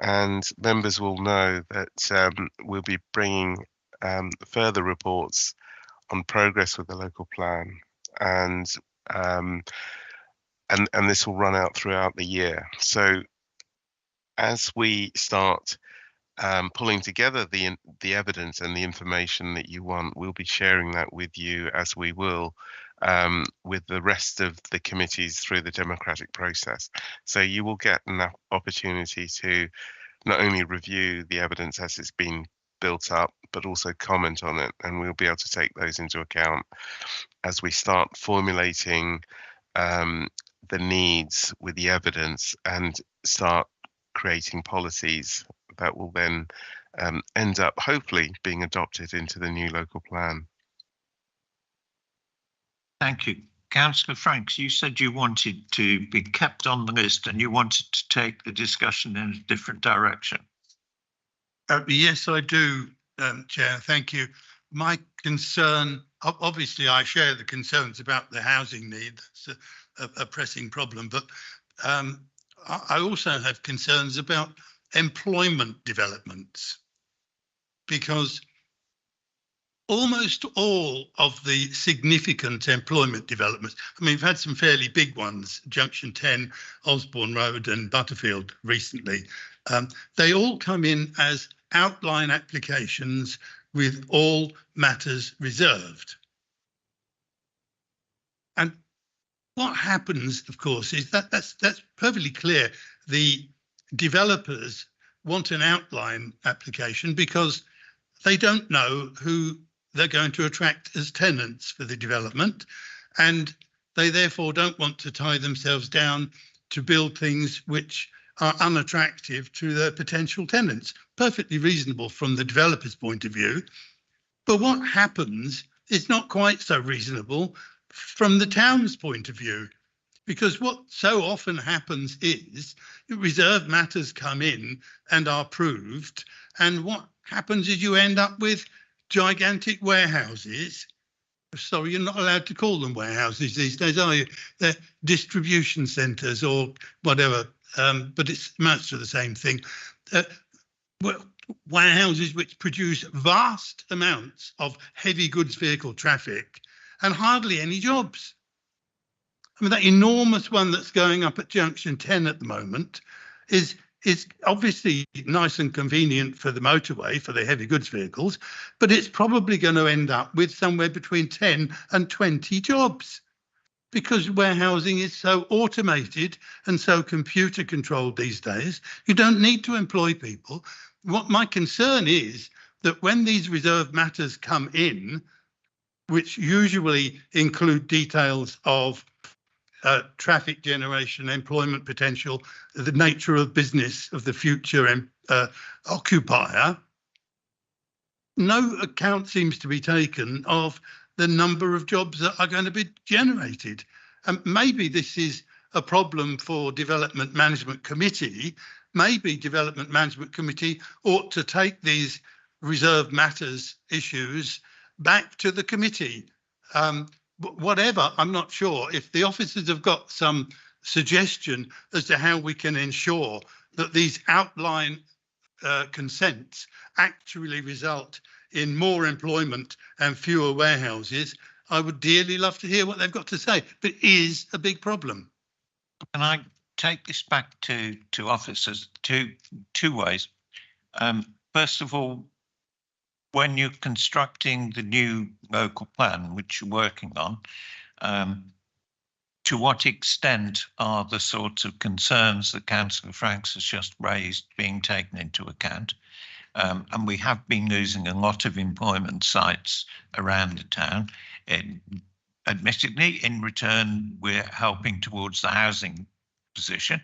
And members will know that we'll be bringing further reports on progress with the local plan, and this will run out throughout the year. So as we start pulling together the evidence and the information that you want, we'll be sharing that with you, as we will with the rest of the committees through the democratic process. So you will get an opportunity to not only review the evidence as it's been built up, but also comment on it, and we'll be able to take those into account as we start formulating the needs with the evidence and start creating policies that will then end up hopefully being adopted into the new local plan. Thank you. Councillor Franks, you said you wanted to be kept on the list and you wanted to take the discussion in a different direction. Yes, I do, Chair. Thank you. My concern, obviously, I share the concerns about the housing need. That's a pressing problem, but I also have concerns about employment developments, because almost all of the significant employment developments, I mean, we've had some fairly big ones, Junction 10, Osborne Road and Butterfield recently. They all come in as outline applications with all matters reserved. And what happens, of course, is that's perfectly clear. The developers want an outline application because they don't know who they're going to attract as tenants for the development, and they therefore don't want to tie themselves down to build things which are unattractive to their potential tenants. Perfectly reasonable from the developer's point of view. But what happens is not quite so reasonable from the town's point of view, because what so often happens is reserved matters come in and are approved, and what happens is you end up with gigantic warehouses. Sorry, you're not allowed to call them warehouses these days, are you? They're distribution centres or whatever, but it amounts to the same thing. Warehouses which produce vast amounts of heavy goods vehicle traffic and hardly any jobs. I mean, that enormous one that's going up at Junction 10 at the moment is obviously nice and convenient for the motorway, for the heavy goods vehicles, but it's probably going to end up with somewhere between 10 and 20 jobs, because warehousing is so automated and so computer controlled these days. You don't need to employ people. What my concern is that when these reserved matters come in, which usually include details of traffic generation, employment potential, the nature of business of the future occupier, no account seems to be taken of the number of jobs that are going to be generated. And maybe this is a problem for Development Management Committee. Maybe Development Management Committee ought to take these reserved matters issues back to the committee. Whatever, I'm not sure. If the officers have got some suggestion as to how we can ensure that these outline consents actually result in more employment and fewer warehouses, I would dearly love to hear what they've got to say. But it is a big problem. Can I take this back to officers two ways? First of all, when you're constructing the new local plan, which you're working on, to what extent are the sorts of concerns that Councillor Franks has just raised being taken into account? And we have been losing a lot of employment sites around the town. Admittedly, in return, we're helping towards the housing position,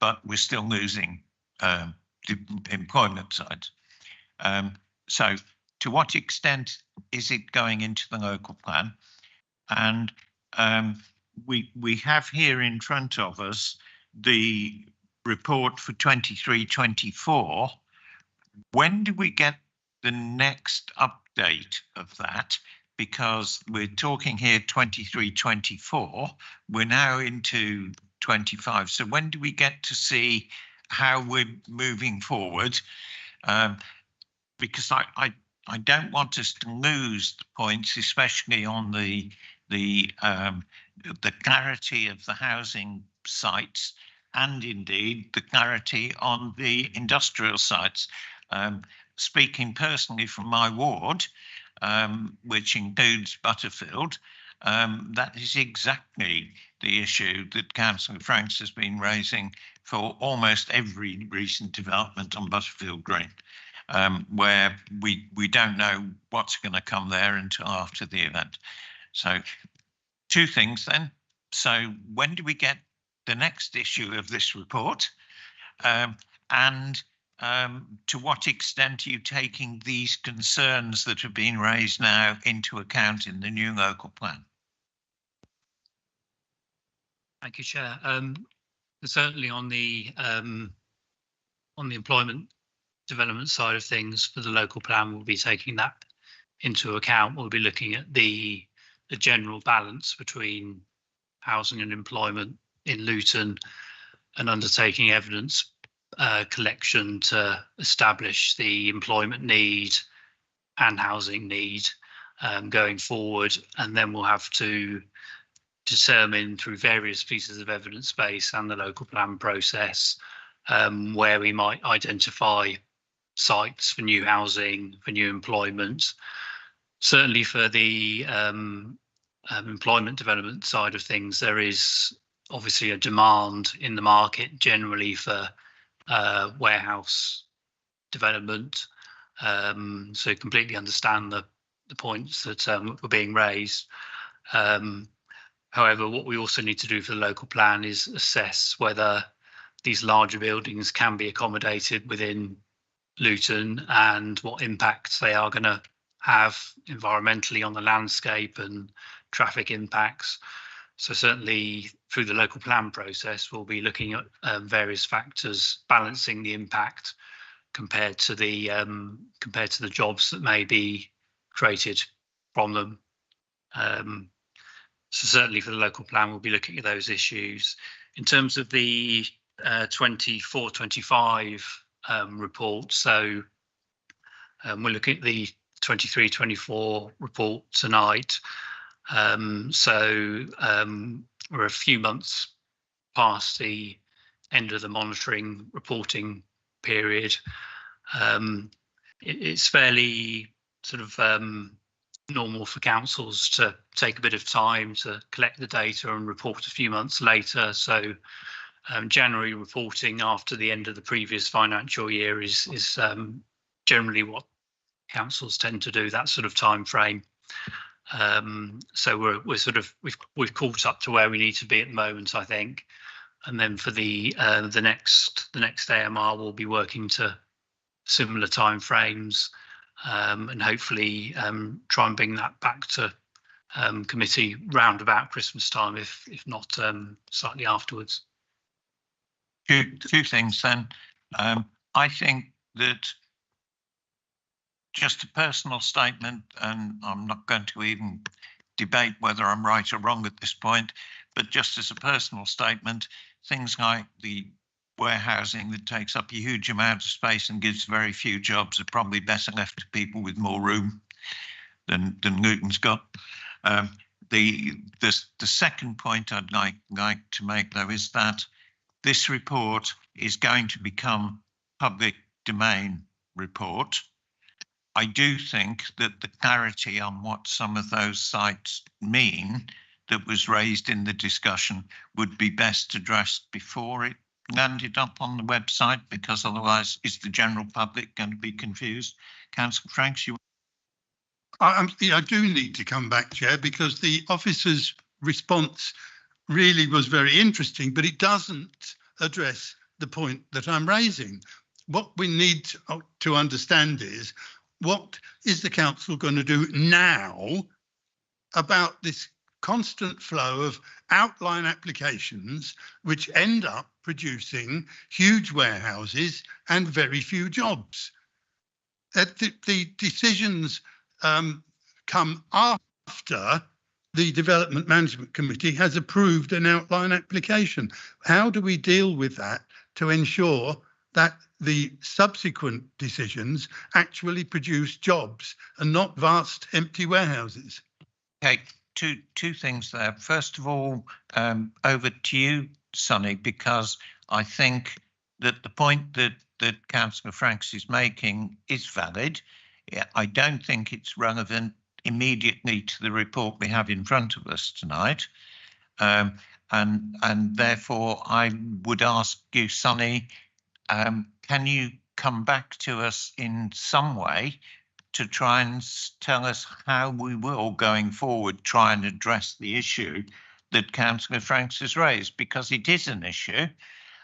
but we're still losing the employment sites. So to what extent is it going into the local plan? And we have here in front of us the report for 23-24. When do we get the next update of that? Because we're talking here 23-24, we're now into 25. So when do we get to see how we're moving forward? Because I don't want us to lose the points, especially on the clarity of the housing sites, and indeed the clarity on the industrial sites. Speaking personally from my ward, which includes Butterfield, that is exactly the issue that Councillor Franks has been raising for almost every recent development on Butterfield Green, where we don't know what's going to come there until after the event. So two things then. So when do we get the next issue of this report? And to what extent are you taking these concerns that have been raised now into account in the new local plan? Thank you, Chair. Certainly on the employment development side of things for the local plan, we'll be taking that into account. We'll be looking at the general balance between housing and employment in Luton and undertaking evidence collection to establish the employment need and housing need going forward. And then we'll have to determine through various pieces of evidence base and the local plan process where we might identify sites for new housing, for new employment. Certainly for the employment development side of things, there is obviously a demand in the market generally for warehouse development. So completely understand the points that were being raised. However, what we also need to do for the local plan is assess whether these larger buildings can be accommodated within Luton and what impacts they are going to have environmentally on the landscape and traffic impacts. So certainly through the local plan process, we'll be looking at various factors, balancing the impact compared to the jobs that may be created from them. So certainly for the local plan, we'll be looking at those issues. In terms of the 24-25 report, so we're looking at the 23-24 report tonight. We're a few months past the end of the monitoring reporting period. It's fairly sort of normal for councils to take a bit of time to collect the data and report a few months later. So January reporting after the end of the previous financial year is generally what councils tend to do, that sort of time frame. So we've caught up to where we need to be at the moment, I think. And then for the next AMR, we'll be working to similar time frames and hopefully try and bring that back to committee round about Christmas time, if not slightly afterwards. Two things then. I think that just a personal statement, and I'm not going to even debate whether I'm right or wrong at this point, but just as a personal statement, things like the warehousing that takes up a huge amount of space and gives very few jobs are probably better left to people with more room than Luton's got. The second point I'd like to make, though, is that this report is going to become public domain report. I do think that the clarity on what some of those sites mean that was raised in the discussion would be best addressed before it landed up on the website? Because otherwise, is the general public going to be confused? Councillor Franks, you. I do need to come back, Chair, because the officer's response really was very interesting, but it doesn't address the point that I'm raising. What we need to understand is, what is the council going to do now about this constant flow of outline applications which end up producing huge warehouses and very few jobs? The decisions come after the Development Management Committee has approved an outline application. How do we deal with that to ensure that the subsequent decisions actually produce jobs and not vast empty warehouses? Okay, two things there. First of all, over to you, Sonny, because I think that the point that Councillor Franks is making is valid. Yeah, I don't think it's relevant immediately to the report we have in front of us tonight. And therefore I would ask you, Sonny, can you come back to us in some way to try and tell us how we will, going forward, try and address the issue that Councillor Franks has raised, because it is an issue,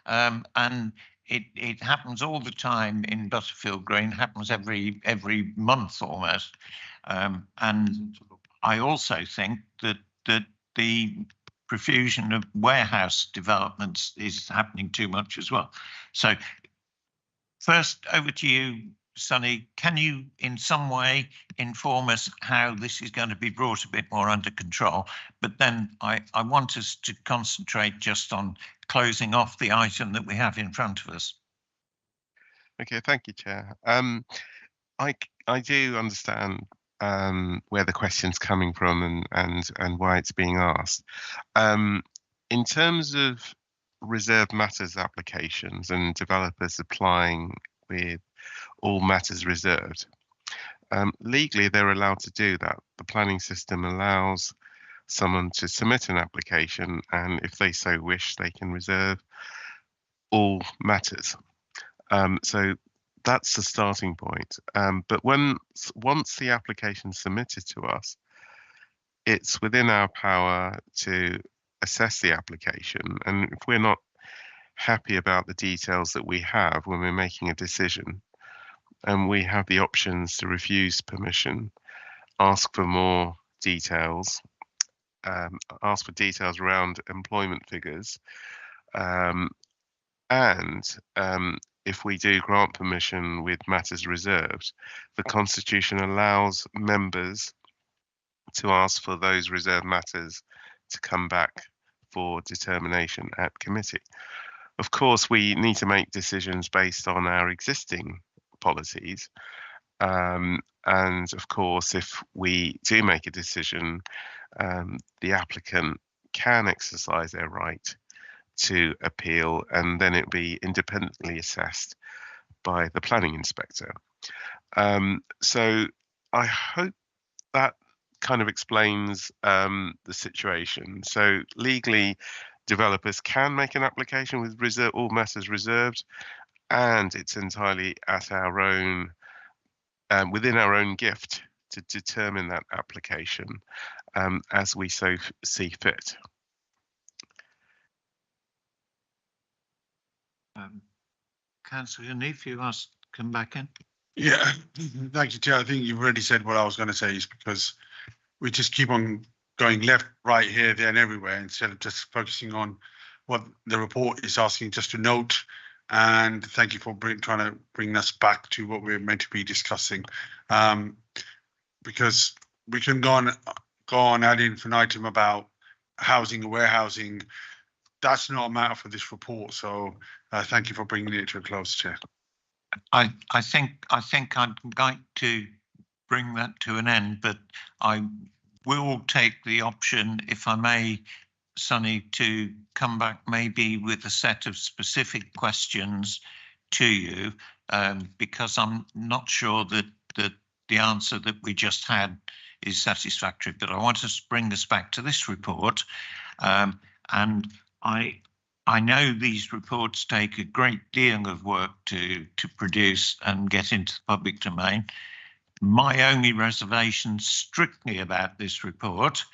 and it happens all the time in Butterfield Green, happens every month almost. And I also think that the profusion of warehouse developments is happening too much as well. So first, over to you, Sonny. Can you in some way inform us how this is going to be brought a bit more under control? But then I want us to concentrate just on closing off the item that we have in front of us. Okay, thank you, Chair. I do understand where the question's coming from and why it's being asked. In terms of reserved matters applications and developers applying with all matters reserved, legally they're allowed to do that. The planning system allows someone to submit an application, and if they so wish, they can reserve all matters. So that's the starting point. But once the application is submitted to us, it's within our power to assess the application. And if we're not happy about the details that we have when we're making a decision, and we have the options to refuse permission, ask for more details, ask for details around employment figures, and if we do grant permission with matters reserved, the Constitution allows members to ask for those reserved matters to come back for determination at committee. Of course, we need to make decisions based on our existing policies. And of course, if we do make a decision, the applicant can exercise their right to appeal, and then it will be independently assessed by the planning inspector. So I hope that kind of explains the situation. So legally, developers can make an application with all matters reserved, and it's entirely at our own, within our own gift to determine that application as we so see fit. Councillor Neef, you asked to come back in. Yeah, thank you, Chair. I think you've already said what I was going to say, is because we just keep on going left, right, here, there and everywhere instead of just focusing on what the report is asking just to note. And thank you for trying to bring us back to what we're meant to be discussing. Because we can go on ad infinitum about housing and warehousing. That's not a matter for this report. So thank you for bringing it to a close, Chair. I think I'd like to bring that to an end, but I will take the option, if I may, Sonny, to come back maybe with a set of specific questions to you, because I'm not sure that the answer that we just had is satisfactory. But I want to bring us back to this report, and I I know these reports take a great deal of work to produce and get into the public domain. My only reservation strictly about this report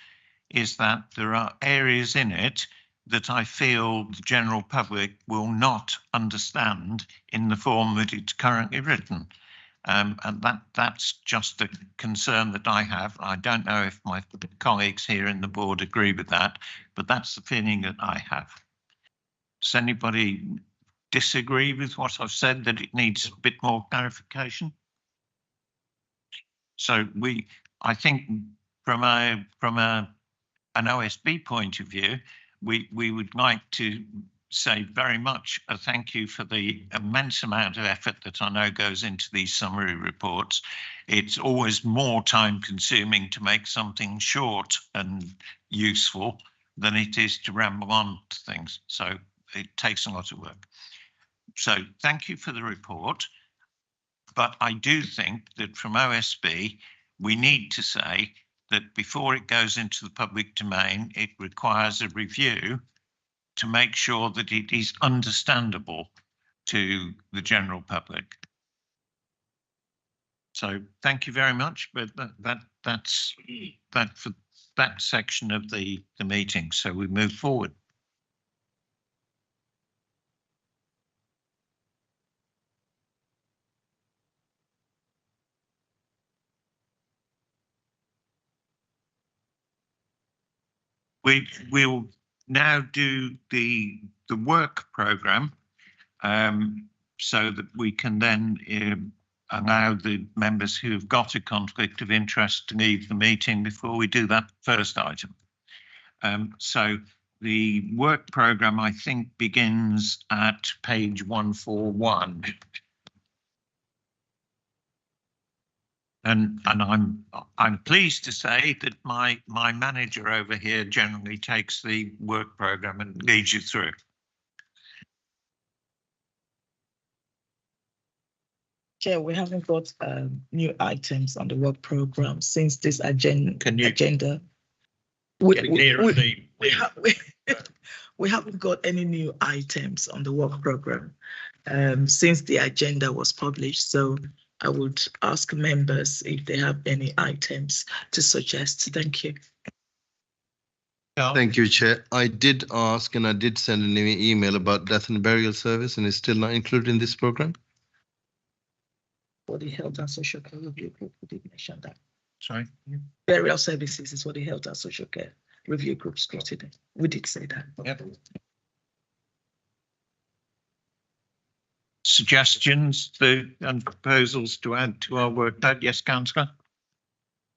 is that there are areas in it that I feel the general public will not understand in the form that it's currently written. And that's just a concern that I have. I don't know if my colleagues here in the board agree with that, but that's the feeling that I have. Does anybody disagree with what I've said, that it needs a bit more clarification? So I think from an OSB point of view, we would like to say very much a thank you for the immense amount of effort that I know goes into these summary reports. It's always more time consuming to make something short and useful than it is to ramble on to things. So it takes a lot of work. So thank you for the report. But I do think that from OSB, we need to say that before it goes into the public domain, it requires a review to make sure that it is understandable to the general public. So thank you very much, but that's for that section of the meeting. So we move forward. We'll now do the work programme, so that we can then allow the members who have got a conflict of interest to leave the meeting before we do that first item. So the work programme, I think, begins at page 141. And I'm pleased to say that my manager over here generally takes the work programme and leads you through. Chair, we haven't got new items on the work programme since this agenda. We haven't got any new items on the work programme since the agenda was published. So I would ask members if they have any items to suggest. Thank you. Thank you, Chair. I did ask and I did send an email about death and burial service, and it's still not included in this program. For the health and social care review group, we did mention that. Sorry? Burial services is for the health and social care review group scrutiny. We did say that. Yep. Suggestions and proposals to add to our work? Yes, Councillor.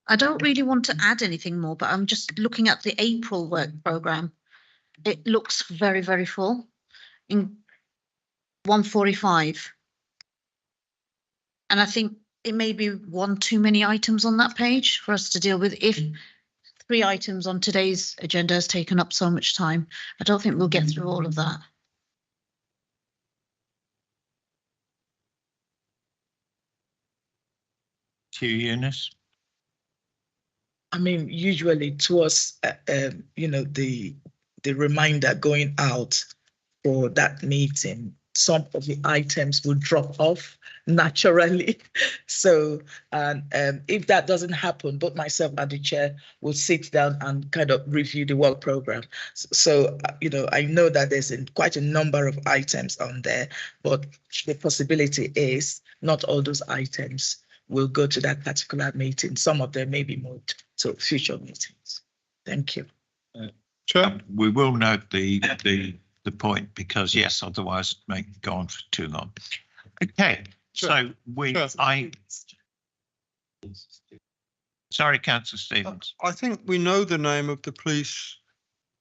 I don't really want to add anything more, but I'm just looking at the April work programme. It looks very, very full in 145. And I think it may be one too many items on that page for us to deal with. If 3 items on today's agenda has taken up so much time, I don't think we'll get through all of that. To Eunice. I mean, usually towards, the reminder going out for that meeting, some of the items will drop off naturally. So, if that doesn't happen, both myself and the chair will sit down and kind of review the work program. So, I know that there's quite a number of items on there, but the possibility is not all those items will go to that particular meeting. Some of them may be moved to future meetings. Thank you. Sure. We will note the point, because yes, otherwise it may go on for too long. Okay, sure. Sorry, Councillor Stevens. I think we know the name of the police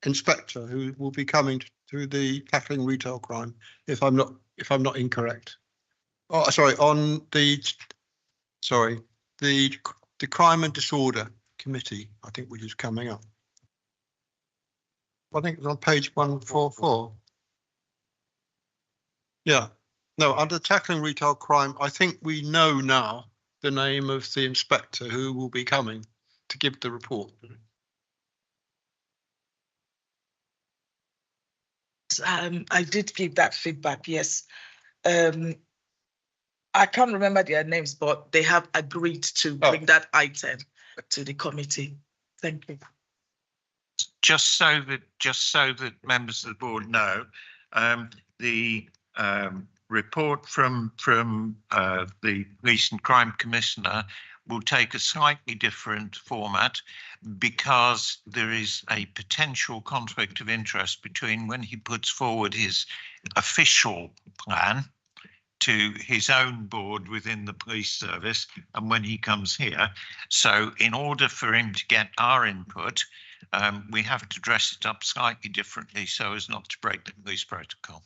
inspector who will be coming to the tackling retail crime, if I'm not incorrect. Oh, sorry, on the crime and disorder committee, I think, which is coming up. I think it's on page 144. Yeah, no, under tackling retail crime, I think we know now the name of the inspector who will be coming to give the report. I did give that feedback, yes. I can't remember their names, but they have agreed to bring that item to the committee. Thank you. Just so that members of the board know, the report from the Police and Crime Commissioner will take a slightly different format because there is a potential conflict of interest between when he puts forward his official plan to his own board within the police service and when he comes here. So in order for him to get our input, we have to dress it up slightly differently so as not to break the police protocol.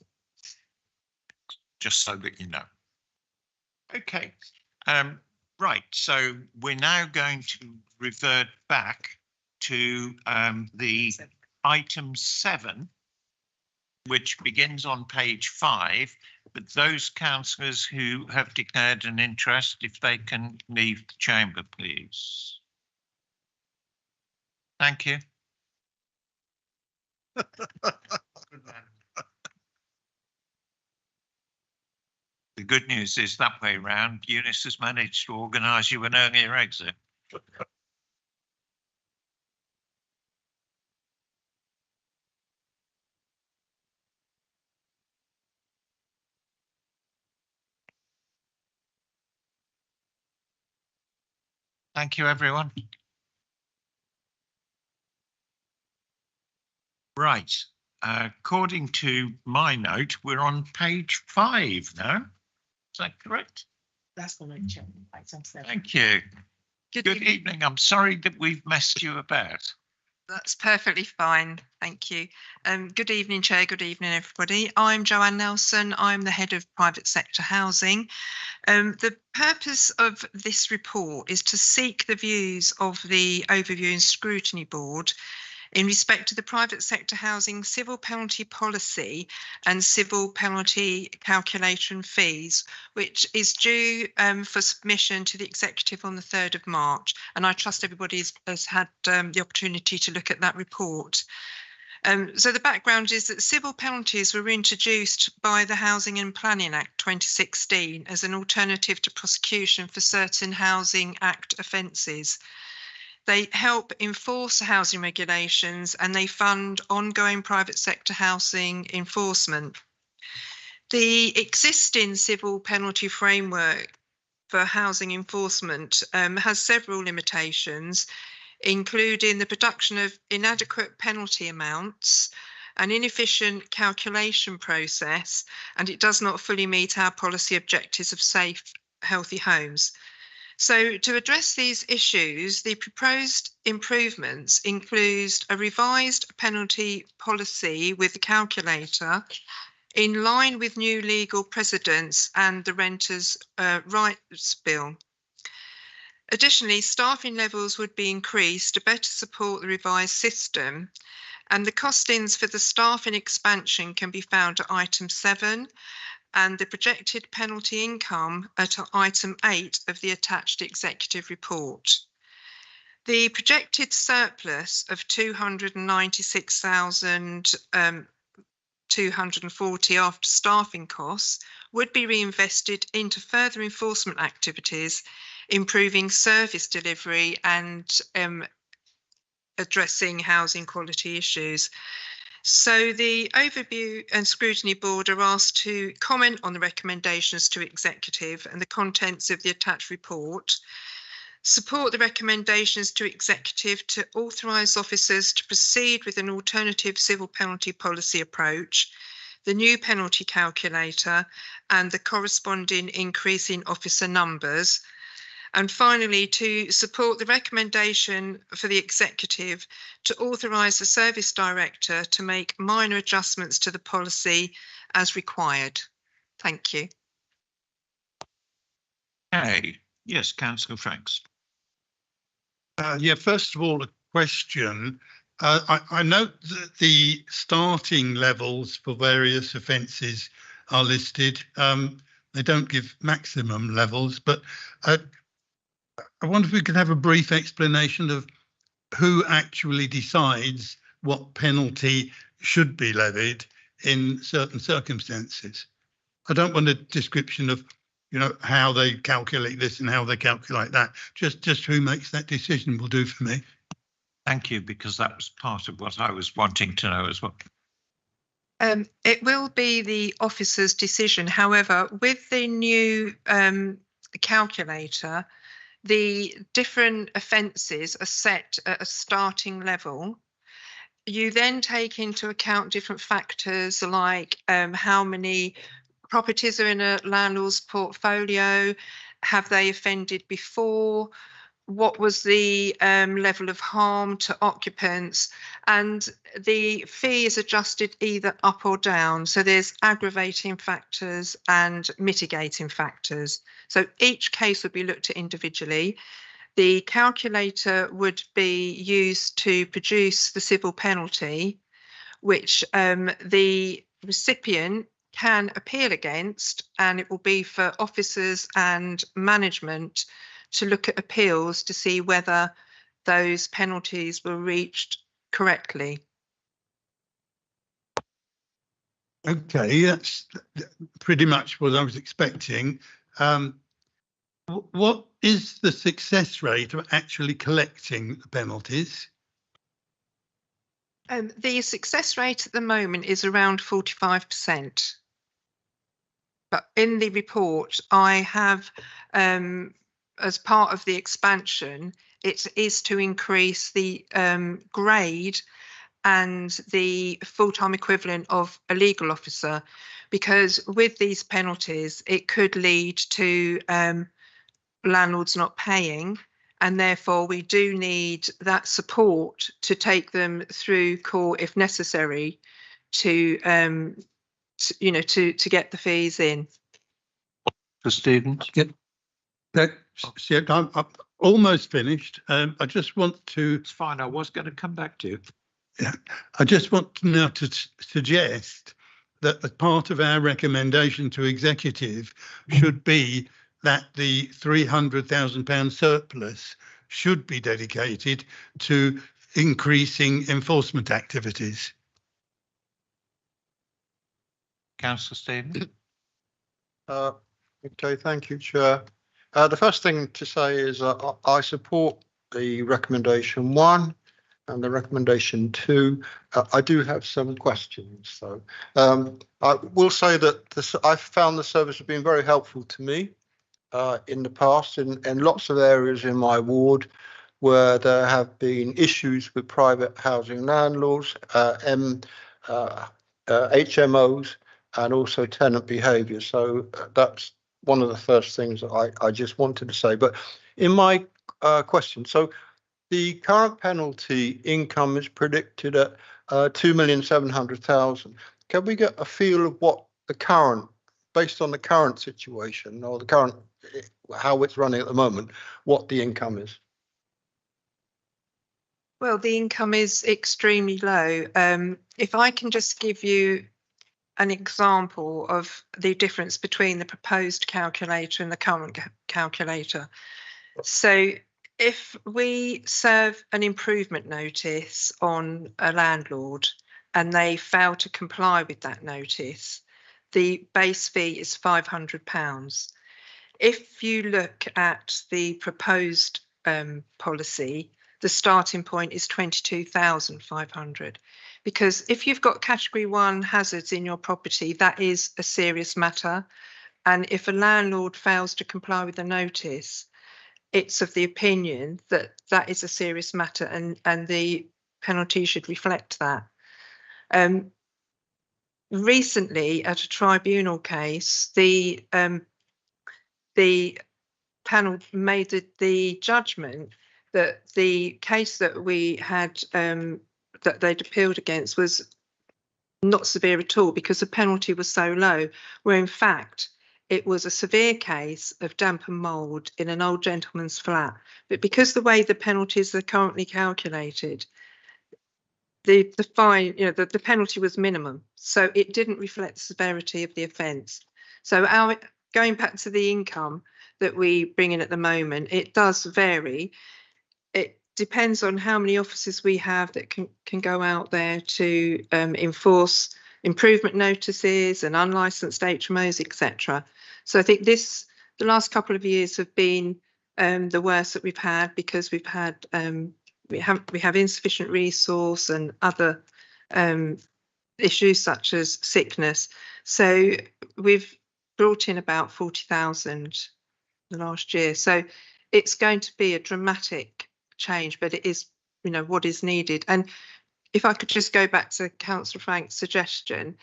Just so that you know. Okay. Right, so we're now going to revert back to the item 7, which begins on page 5, but those councillors who have declared an interest, if they can leave the chamber, please. Thank you. The good news is that way round, Eunice has managed to organise you an earlier exit. Thank you, everyone. Right. According to my note, we're on page 5 now. Is that correct? That's the right check. Item 7. Thank you. Good evening. I'm sorry that we've messed you about. That's perfectly fine. Thank you. Good evening, Chair. Good evening, everybody. I'm Joanne Nelson. I'm the head of private sector housing. The purpose of this report is to seek the views of the Overview and Scrutiny Board in respect to the private sector housing civil penalty policy and civil penalty calculation fees, which is due for submission to the Executive on the 3rd of March. And I trust everybody has had the opportunity to look at that report. So the background is that civil penalties were introduced by the Housing and Planning Act 2016 as an alternative to prosecution for certain Housing Act offences. They help enforce housing regulations and they fund ongoing private sector housing enforcement. The existing civil penalty framework for housing enforcement has several limitations, including the production of inadequate penalty amounts, an inefficient calculation process, and it does not fully meet our policy objectives of safe, healthy homes. So to address these issues, the proposed improvements include a revised penalty policy with the calculator in line with new legal precedents and the Renters' Rights Bill. Additionally, staffing levels would be increased to better support the revised system, and the costings for the staffing expansion can be found at item 7 and the projected penalty income at item 8 of the attached executive report. The projected surplus of 296,240 after staffing costs would be reinvested into further enforcement activities, improving service delivery and addressing housing quality issues. So the Overview and Scrutiny Board are asked to comment on the recommendations to Executive and the contents of the attached report, support the recommendations to Executive to authorise officers to proceed with an alternative civil penalty policy approach, the new penalty calculator and the corresponding increase in officer numbers, and finally, to support the recommendation for the Executive to authorise the Service Director to make minor adjustments to the policy as required. Thank you. Okay. Yes, Councillor Franks. Yeah, first of all, a question. I note that the starting levels for various offences are listed. They don't give maximum levels, but I wonder if we could have a brief explanation of who actually decides what penalty should be levied. in certain circumstances. I don't want a description of, you know, how they calculate this and how they calculate that. Just who makes that decision will do for me. Thank you, because that was part of what I was wanting to know as well. It will be the officer's decision. However, with the new calculator, the different offences are set at a starting level. You then take into account different factors like how many properties are in a landlord's portfolio, have they offended before, what was the level of harm to occupants, and the fee is adjusted either up or down. So there's aggravating factors and mitigating factors. So each case would be looked at individually. The calculator would be used to produce the civil penalty, which the recipient can appeal against, and it will be for officers and management to look at appeals to see whether those penalties were reached correctly. Okay, that's pretty much what I was expecting. What is the success rate of actually collecting the penalties? The success rate at the moment is around 45%. But in the report, I have, as part of the expansion, it is to increase the grade and the full-time equivalent of a legal officer, because with these penalties, it could lead to landlords not paying, and therefore we do need that support to take them through court if necessary to get the fees in. For Stevens? I'm almost finished. I just want to... It's fine, I was going to come back to you. Yeah, I just want now to suggest that as part of our recommendation to executive should be that the £300,000 surplus should be dedicated to increasing enforcement activities. Councillor Stevens? Okay, thank you, Chair. The first thing to say is I support the recommendation 1 and the recommendation 2. I do have some questions, though. I will say that I've found the service has been very helpful to me in the past in lots of areas in my ward where there have been issues with private housing landlords, HMOs, and also tenant behaviour. So that's one of the first things that I just wanted to say. But in my question, so the current penalty income is predicted at 2,700,000. Can we get a feel of what the current, based on the current situation or the current, how it's running at the moment, what the income is? Well, the income is extremely low. If I can just give you an example of the difference between the proposed calculator and the current calculator. So if we serve an improvement notice on a landlord and they fail to comply with that notice, the base fee is £500. If you look at the proposed policy, the starting point is 22,500. Because if you've got category 1 hazards in your property, that is a serious matter. And if a landlord fails to comply with the notice, it's of the opinion that that is a serious matter, and the penalty should reflect that. Recently, at a tribunal case, the panel made the judgment that the case that we had that they'd appealed against was not severe at all because the penalty was so low, where in fact it was a severe case of damp and mould in an old gentleman's flat. But because the way the penalties are currently calculated, the fine, the penalty was minimum, so it didn't reflect the severity of the offence. So going back to the income that we bring in at the moment, it does vary. It depends on how many officers we have that can go out there to enforce improvement notices and unlicensed HMOs, etc. So I think the last couple of years have been the worst that we've had, because we've had we have insufficient resource and other issues such as sickness. So we've brought in about 40,000 the last year. So it's going to be a dramatic change, but it is, what is needed. And if I could just go back to Councillor Frank's suggestion,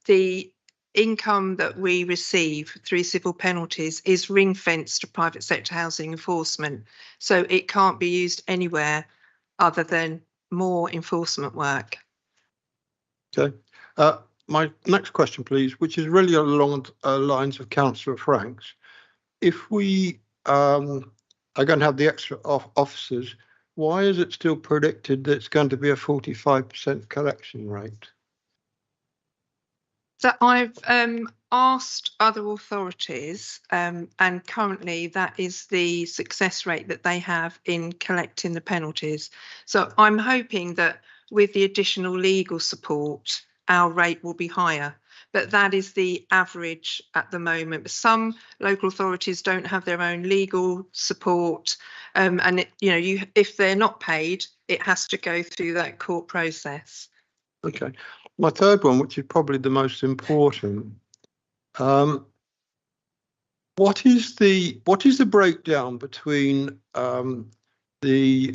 the income that we receive through civil penalties is ring-fenced to private sector housing enforcement. So it can't be used anywhere other than more enforcement work. Okay. My next question, please, which is really along lines of Councillor Frank's. If we are going to have the extra officers, why is it still predicted that it's going to be a 45% collection rate? So I've asked other authorities, and currently that is the success rate that they have in collecting the penalties. So I'm hoping that with the additional legal support, our rate will be higher. But that is the average at the moment. Some local authorities don't have their own legal support, and if they're not paid, it has to go through that court process. Okay. My third one, which is probably the most important, what is the breakdown between the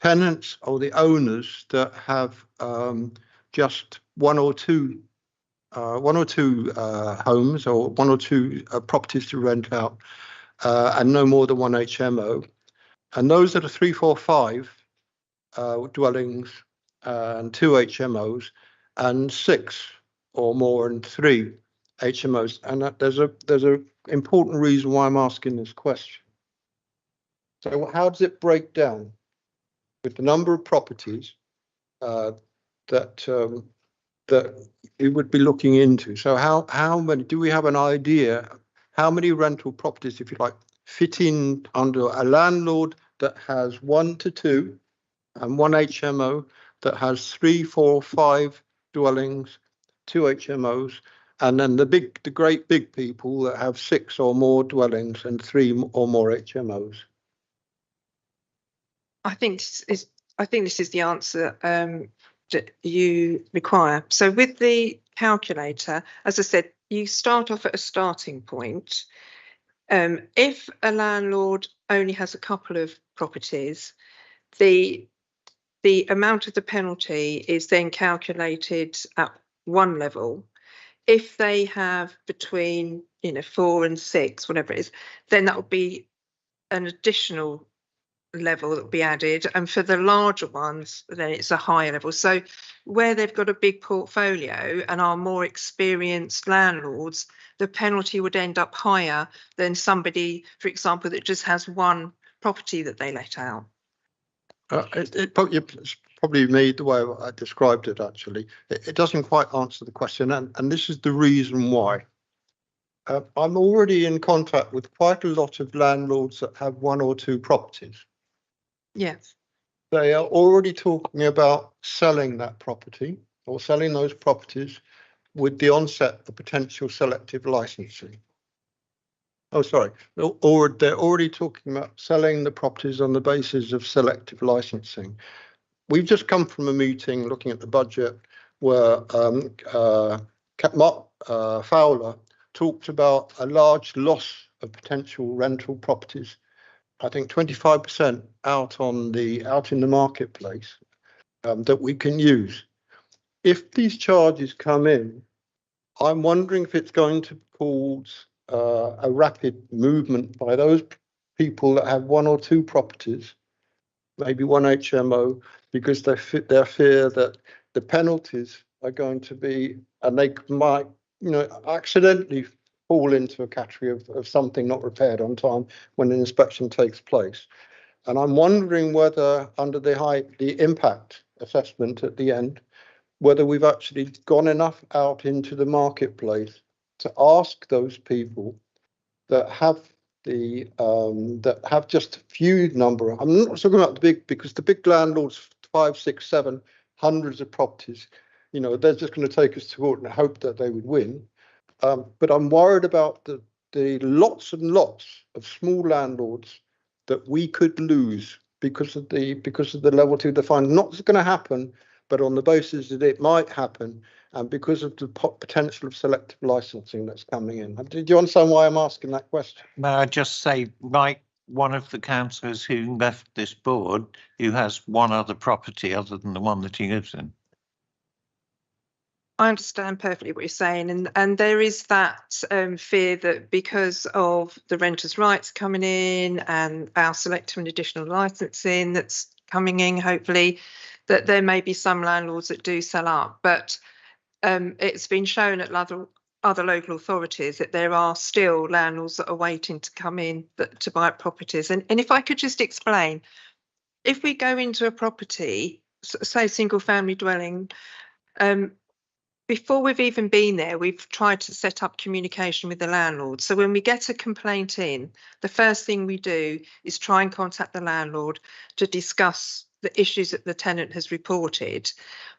tenants or the owners that have just one or two homes or one or two properties to rent out, and no more than one HMO, and those that are 3, 4, 5 dwellings and 2 HMOs, and 6 or more and 3 HMOs, and there's a important reason why I'm asking this question. So how does it break down with the number of properties that we would be looking into? So how many, do we have an idea how many rental properties, if you like, fit in under a landlord that has 1 to 2 and 1 HMO that has 3, 4, 5 dwellings, 2 HMOs, and then the great big people that have 6 or more dwellings and 3 or more HMOs? I think this is the answer that you require. So with the calculator, as I said, you start off at a starting point. If a landlord only has a couple of properties, the amount of the penalty is then calculated at one level. If they have between 4 and 6, whatever it is, then that would be an additional level that will be added, and for the larger ones then it's a higher level. So where they've got a big portfolio and are more experienced landlords, the penalty would end up higher than somebody, for example, that just has one property that they let out. It's probably me, the way I described it, actually. It doesn't quite answer the question, and this is the reason why. I'm already in contact with quite a lot of landlords that have 1 or 2 properties. Yes. They are already talking about selling that property or selling those properties with the onset of potential selective licensing. Oh, sorry. Or they're already talking about selling the properties on the basis of selective licensing. We've just come from a meeting looking at the budget where Mark Fowler talked about a large loss of potential rental properties. I think 25% out in the marketplace that we can use. If these charges come in, I'm wondering if it's going to cause a rapid movement by those people that have 1 or 2 properties, maybe 1 HMO, because they fear that the penalties are going to be, and they might, accidentally fall into a category of something not repaired on time when an inspection takes place. And I'm wondering whether, under the impact assessment at the end, whether we've actually gone enough out into the marketplace to ask those people that have just a few number. I'm not talking about the big, because the big landlords, 5, 6, 7, hundreds of properties, you know, they're just going to take us to court and hope that they would win. But I'm worried about the lots and lots of small landlords that we could lose because of the level 2 defined. Not it's going to happen, but on the basis that it might happen, and because of the potential of selective licensing that's coming in. Do you understand why I'm asking that question? May I just say, like one of the councillors who left this board, who has one other property other than the one that he lives in. I understand perfectly what you're saying, and there is that fear that because of the renters' rights coming in and our selective and additional licensing that's coming in, hopefully, that there may be some landlords that do sell up. But it's been shown at other local authorities that there are still landlords that are waiting to come in to buy up properties. And if I could just explain, if we go into a property, say single family dwelling, before we've even been there, we've tried to set up communication with the landlord. So when we get a complaint in, the first thing we do is try and contact the landlord to discuss the issues that the tenant has reported.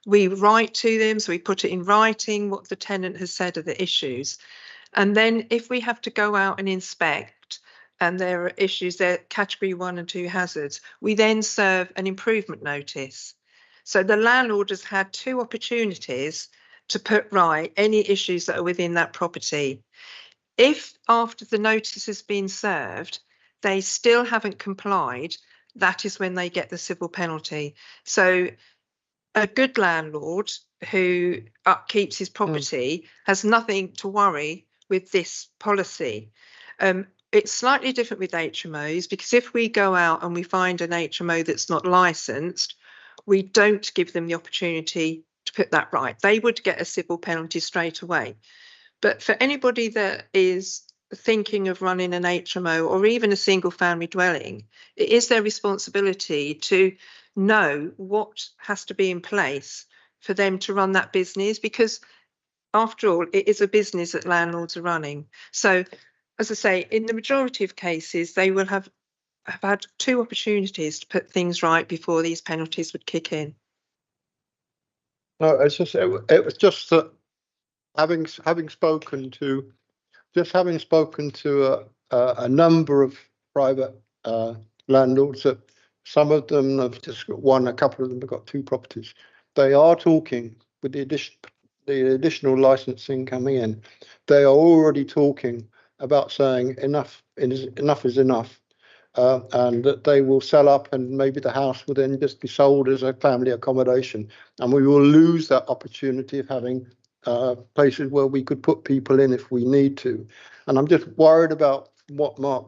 We write to them, so we put it in writing what the tenant has said are the issues. And then if we have to go out and inspect and there are issues, they're category 1 and 2 hazards, we then serve an improvement notice. So the landlord has had 2 opportunities to put right any issues that are within that property. If after the notice has been served, they still haven't complied, that is when they get the civil penalty. So a good landlord who upkeeps his property has nothing to worry with this policy. It's slightly different with HMOs, because if we go out and we find an HMO that's not licensed, we don't give them the opportunity to put that right. They would get a civil penalty straight away. But for anybody that is thinking of running an HMO or even a single family dwelling, it is their responsibility to know what has to be in place for them to run that business, because after all, it is a business that landlords are running. So, as I say, in the majority of cases, they will have had 2 opportunities to put things right before these penalties would kick in. No, it was just that having spoken to a number of private landlords, that some of them have just got 1, a couple of them have got 2 properties. They are talking with the additional licensing coming in. They are already talking about saying enough is enough. And that they will sell up, and maybe the house will then just be sold as a family accommodation, and we will lose that opportunity of having places where we could put people in if we need to. And I'm just worried about what Mark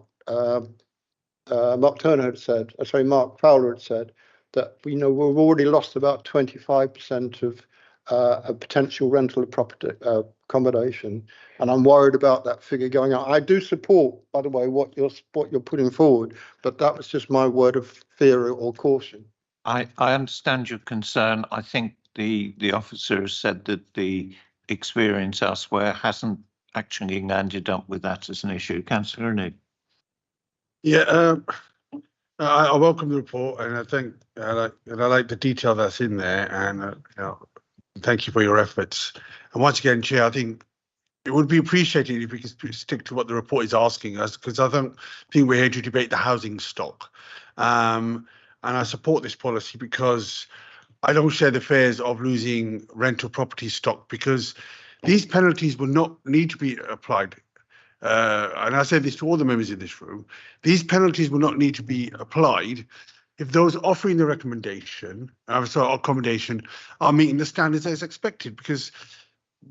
Turner had said. Mark Fowler had said that we've already lost about 25% of a potential rental property accommodation, and I'm worried about that figure going up. I do support, by the way, what you're putting forward, but that was just my word of fear or caution. I understand your concern. I think the officer has said that the experience elsewhere hasn't actually landed up with that as an issue. Councillor Nick. Yeah, I welcome the report, and I think I like the detail that's in there, and thank you for your efforts. And once again, Chair, I think it would be appreciated if we could stick to what the report is asking us, because I don't think we're here to debate the housing stock. And I support this policy because I don't share the fears of losing rental property stock, because these penalties will not need to be applied. And I say this to all the members in this room, these penalties will not need to be applied if those offering the accommodation are meeting the standards as expected. Because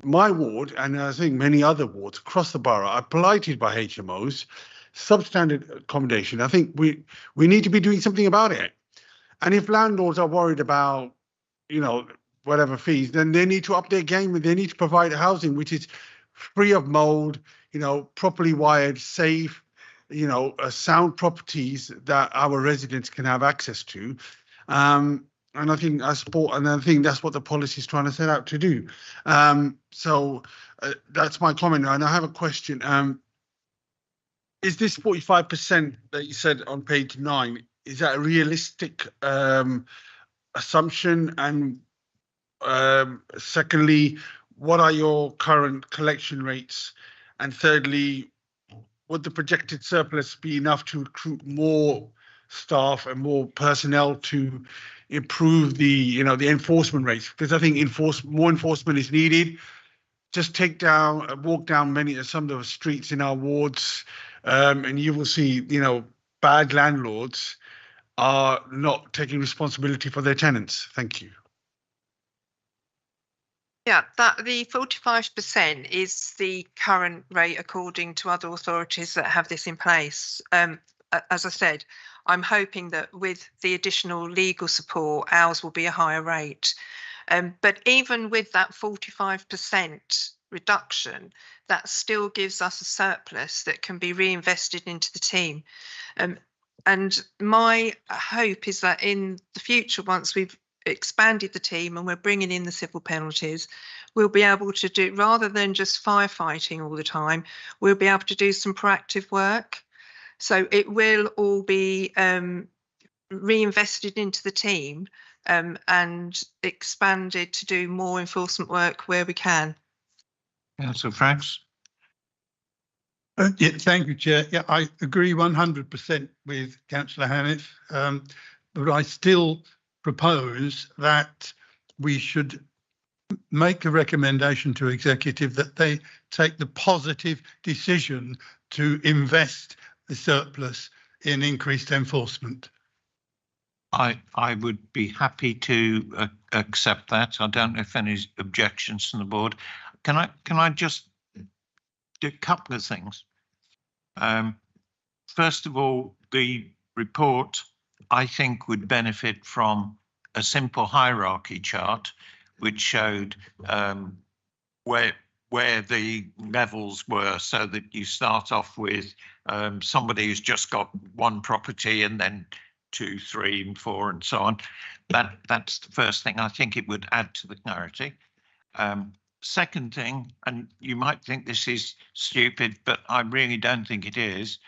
my ward, and I think many other wards across the borough, are blighted by HMOs, substandard accommodation. I think we need to be doing something about it. And if landlords are worried about, whatever fees, then they need to up their game, and they need to provide housing which is free of mold, properly wired, safe, sound properties that our residents can have access to. And I think I support, and I think that's what the policy is trying to set out to do. So that's my comment. And I have a question. Is this 45% that you said on page 9, is that a realistic assumption? And Secondly, what are your current collection rates? And thirdly, would the projected surplus be enough to recruit more staff and more personnel to improve the enforcement rates? Because I think more enforcement is needed. Just walk down some of the streets in our wards, and you will see, bad landlords are not taking responsibility for their tenants. Thank you. Yeah, that the 45% is the current rate according to other authorities that have this in place. As I said, I'm hoping that with the additional legal support, ours will be a higher rate. But even with that 45% reduction, that still gives us a surplus that can be reinvested into the team. And my hope is that in the future, once we've expanded the team and we're bringing in the civil penalties, we'll be able to do, rather than just firefighting all the time, we'll be able to do some proactive work. So it will all be reinvested into the team and expanded to do more enforcement work where we can. Councillor Franks. Yeah, thank you, Chair. Yeah, I agree 100% with Councillor Hanif, but I still propose that we should make a recommendation to executive that they take the positive decision to invest the surplus in increased enforcement. I would be happy to accept that. I don't know if any objections from the board. Can I just do a couple of things? First of all, the report, I think, would benefit from a simple hierarchy chart, which showed where the levels were, so that you start off with somebody who's just got one property and then 2, 3, and 4, and so on. That's the first thing. I think it would add to the clarity. Second thing, and you might think this is stupid, but I really don't think it is,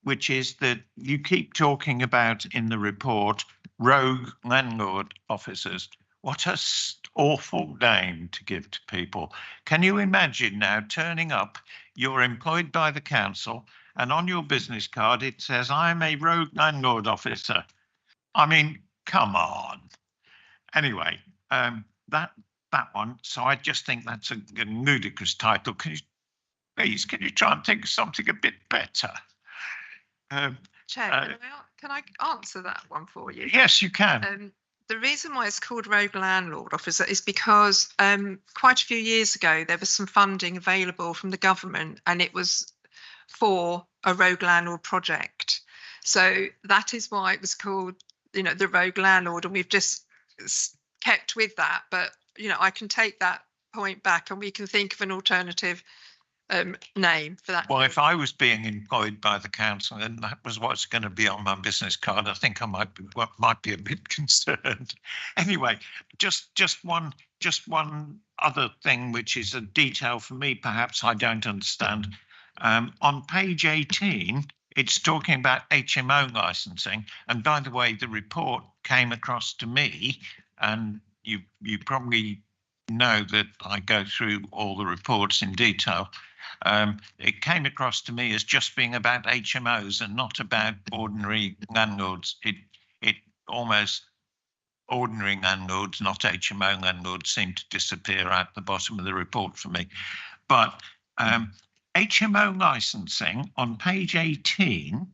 which is that you keep talking about in the report rogue landlord officers. What a awful name to give to people. Can you imagine now turning up, you're employed by the council, and on your business card it says, I'm a rogue landlord officer. I mean, come on. Anyway, that one. So I just think that's a ludicrous title. Can you try and think of something a bit better? Chair, can I answer that one for you? Yes, you can. The reason why it's called Rogue Landlord Officer is because quite a few years ago there was some funding available from the government, and it was for a rogue landlord project. So that is why it was called, the Rogue Landlord, and we've just kept with that. But I can take that point back, and we can think of an alternative name for that. Well, if I was being employed by the council and that was what's going to be on my business card, I think I might be a bit concerned. Anyway, just one other thing, which is a detail for me, perhaps I don't understand. On page 18, it's talking about HMO licensing, and by the way, the report came across to me, and you probably know that I go through all the reports in detail. It came across to me as just being about HMOs and not about ordinary landlords. It almost ordinary landlords, not HMO landlords, seem to disappear at the bottom of the report for me. But HMO licensing on page 18,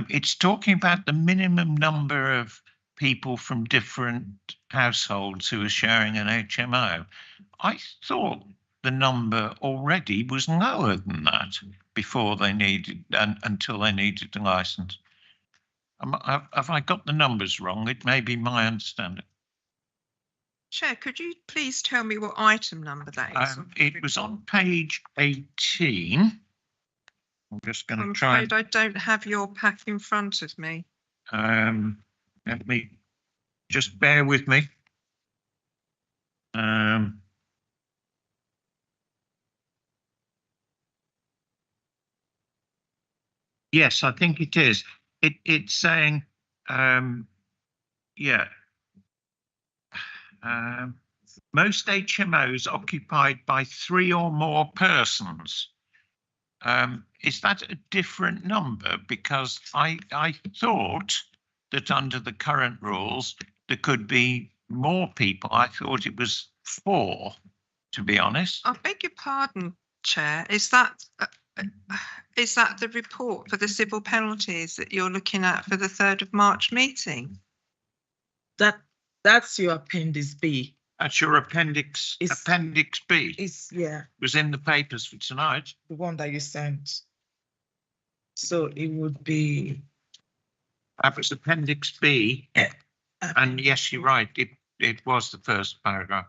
it's talking about the minimum number of people from different households who are sharing an HMO. I thought the number already was lower than that before they needed, until they needed the license. Have I got the numbers wrong? It may be my understanding. Chair, could you please tell me what item number that is? It was on page 18. I'm just going to try. I'm afraid I don't have your pack in front of me. Let me just bear with me. Yes, I think it is. It's saying, yeah. Most HMOs occupied by 3 or more persons. Is that a different number? Because I thought that under the current rules, there could be more people. I thought it was 4, to be honest. I beg your pardon, Chair. Is that the report for the civil penalties that you're looking at for the 3rd of March meeting? That's your Appendix B. That's your Appendix B. Yeah, Was in the papers for tonight. the one that you sent. So it would be. That was Appendix B. And yes, you're right. It was the first paragraph.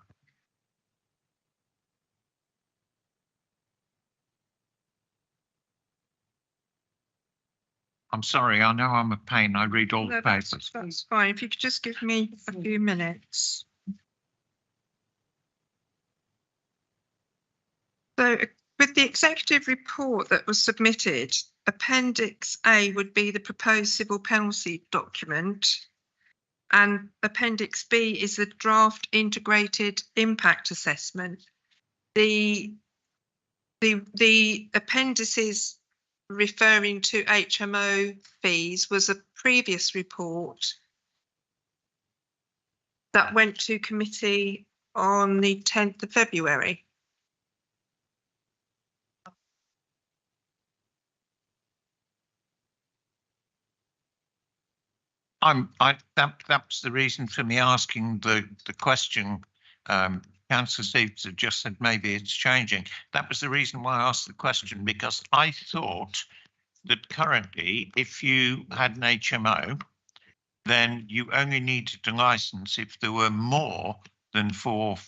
I'm sorry, I know I'm a pain. I read all the papers. That's fine. If you could just give me a few minutes. So with the executive report that was submitted, Appendix A would be the proposed civil penalty document, and Appendix B is the draft integrated impact assessment. The appendices referring to HMO fees was a previous report that went to committee on the 10th of February. That's the reason for me asking the question. Councillor Stevens had just said maybe it's changing. That was the reason why I asked the question, because I thought that currently, if you had an HMO, then you only needed a licence if there were more than four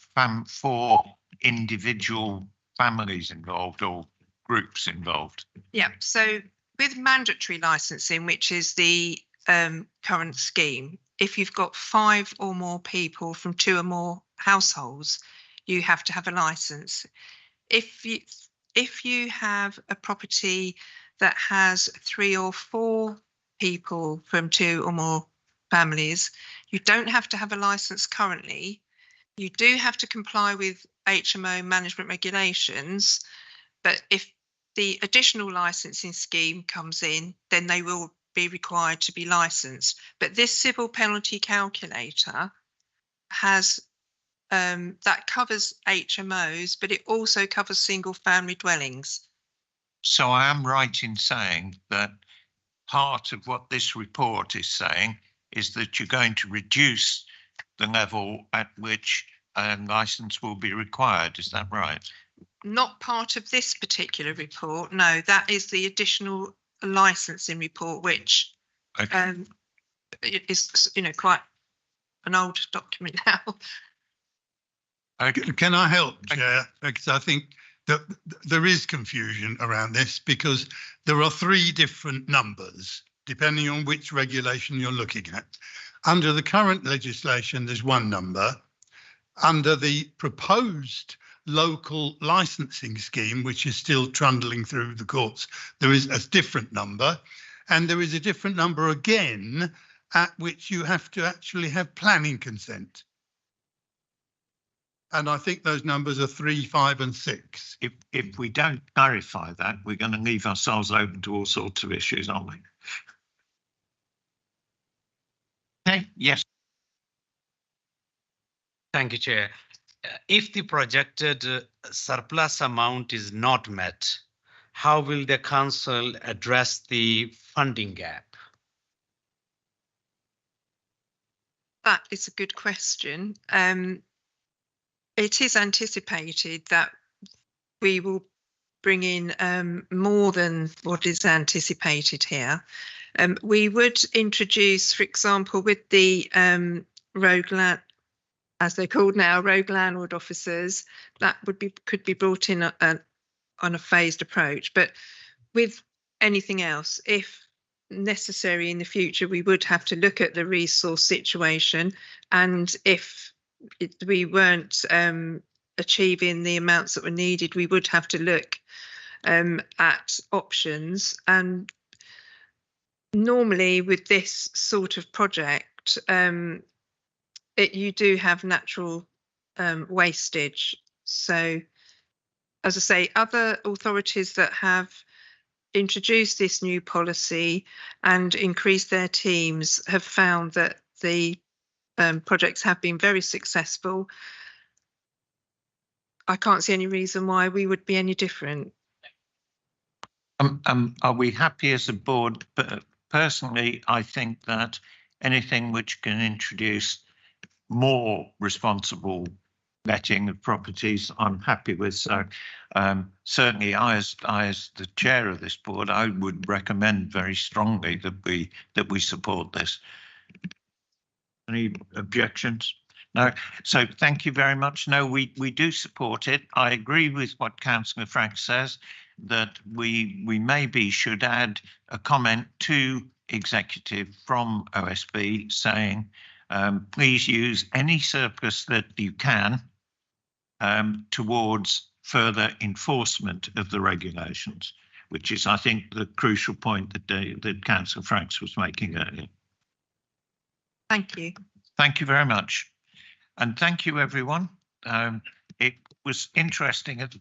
individual families involved or groups involved. Yeah, so with mandatory licensing, which is the current scheme, if you've got 5 or more people from 2 or more households, you have to have a license. If you have a property that has 3 or 4 people from 2 or more families, you don't have to have a license currently. You do have to comply with HMO management regulations, but if the additional licensing scheme comes in, then they will be required to be licensed. But this civil penalty calculator has that covers HMOs, but it also covers single family dwellings. So I am right in saying that part of what this report is saying is that you're going to reduce the level at which a licence will be required. Is that right? Not part of this particular report. No, that is the additional licensing report, which is, quite an old document now. Can I help, Chair? Because I think that there is confusion around this, because there are 3 different numbers depending on which regulation you're looking at. Under the current legislation, there's 1 number. Under the proposed local licensing scheme, which is still trundling through the courts, there is a different number, and there is a different number again at which you have to actually have planning consent. And I think those numbers are 3, 5 and 6. If we don't clarify that, we're going to leave ourselves open to all sorts of issues, aren't we? Okay, yes. Thank you, Chair. If the projected surplus amount is not met, how will the council address the funding gap? That is a good question. It is anticipated that we will bring in more than what is anticipated here. We would introduce, for example, with the rogue land, as they're called now, rogue landlord officers, that could be brought in on a phased approach. But with anything else, if necessary in the future, we would have to look at the resource situation, and if we weren't achieving the amounts that were needed, we would have to look at options. And normally with this sort of project, you do have natural wastage. So, as I say, other authorities that have introduced this new policy and increased their teams have found that the projects have been very successful. I can't see any reason why we would be any different. Are we happy as a board? But personally, I think that anything which can introduce more responsible vetting of properties, I'm happy with. So certainly, I as the chair of this board, I would recommend very strongly that we support this. Any objections? No. So thank you very much. No, we do support it. I agree with what Councillor Frank says, that we maybe should add a comment to executive from OSB saying, please use any surplus that you can towards further enforcement of the regulations, which is, I think, the crucial point that Councillor Franks was making earlier. Thank you. Thank you very much. And thank you, everyone. It was interesting at the beginning.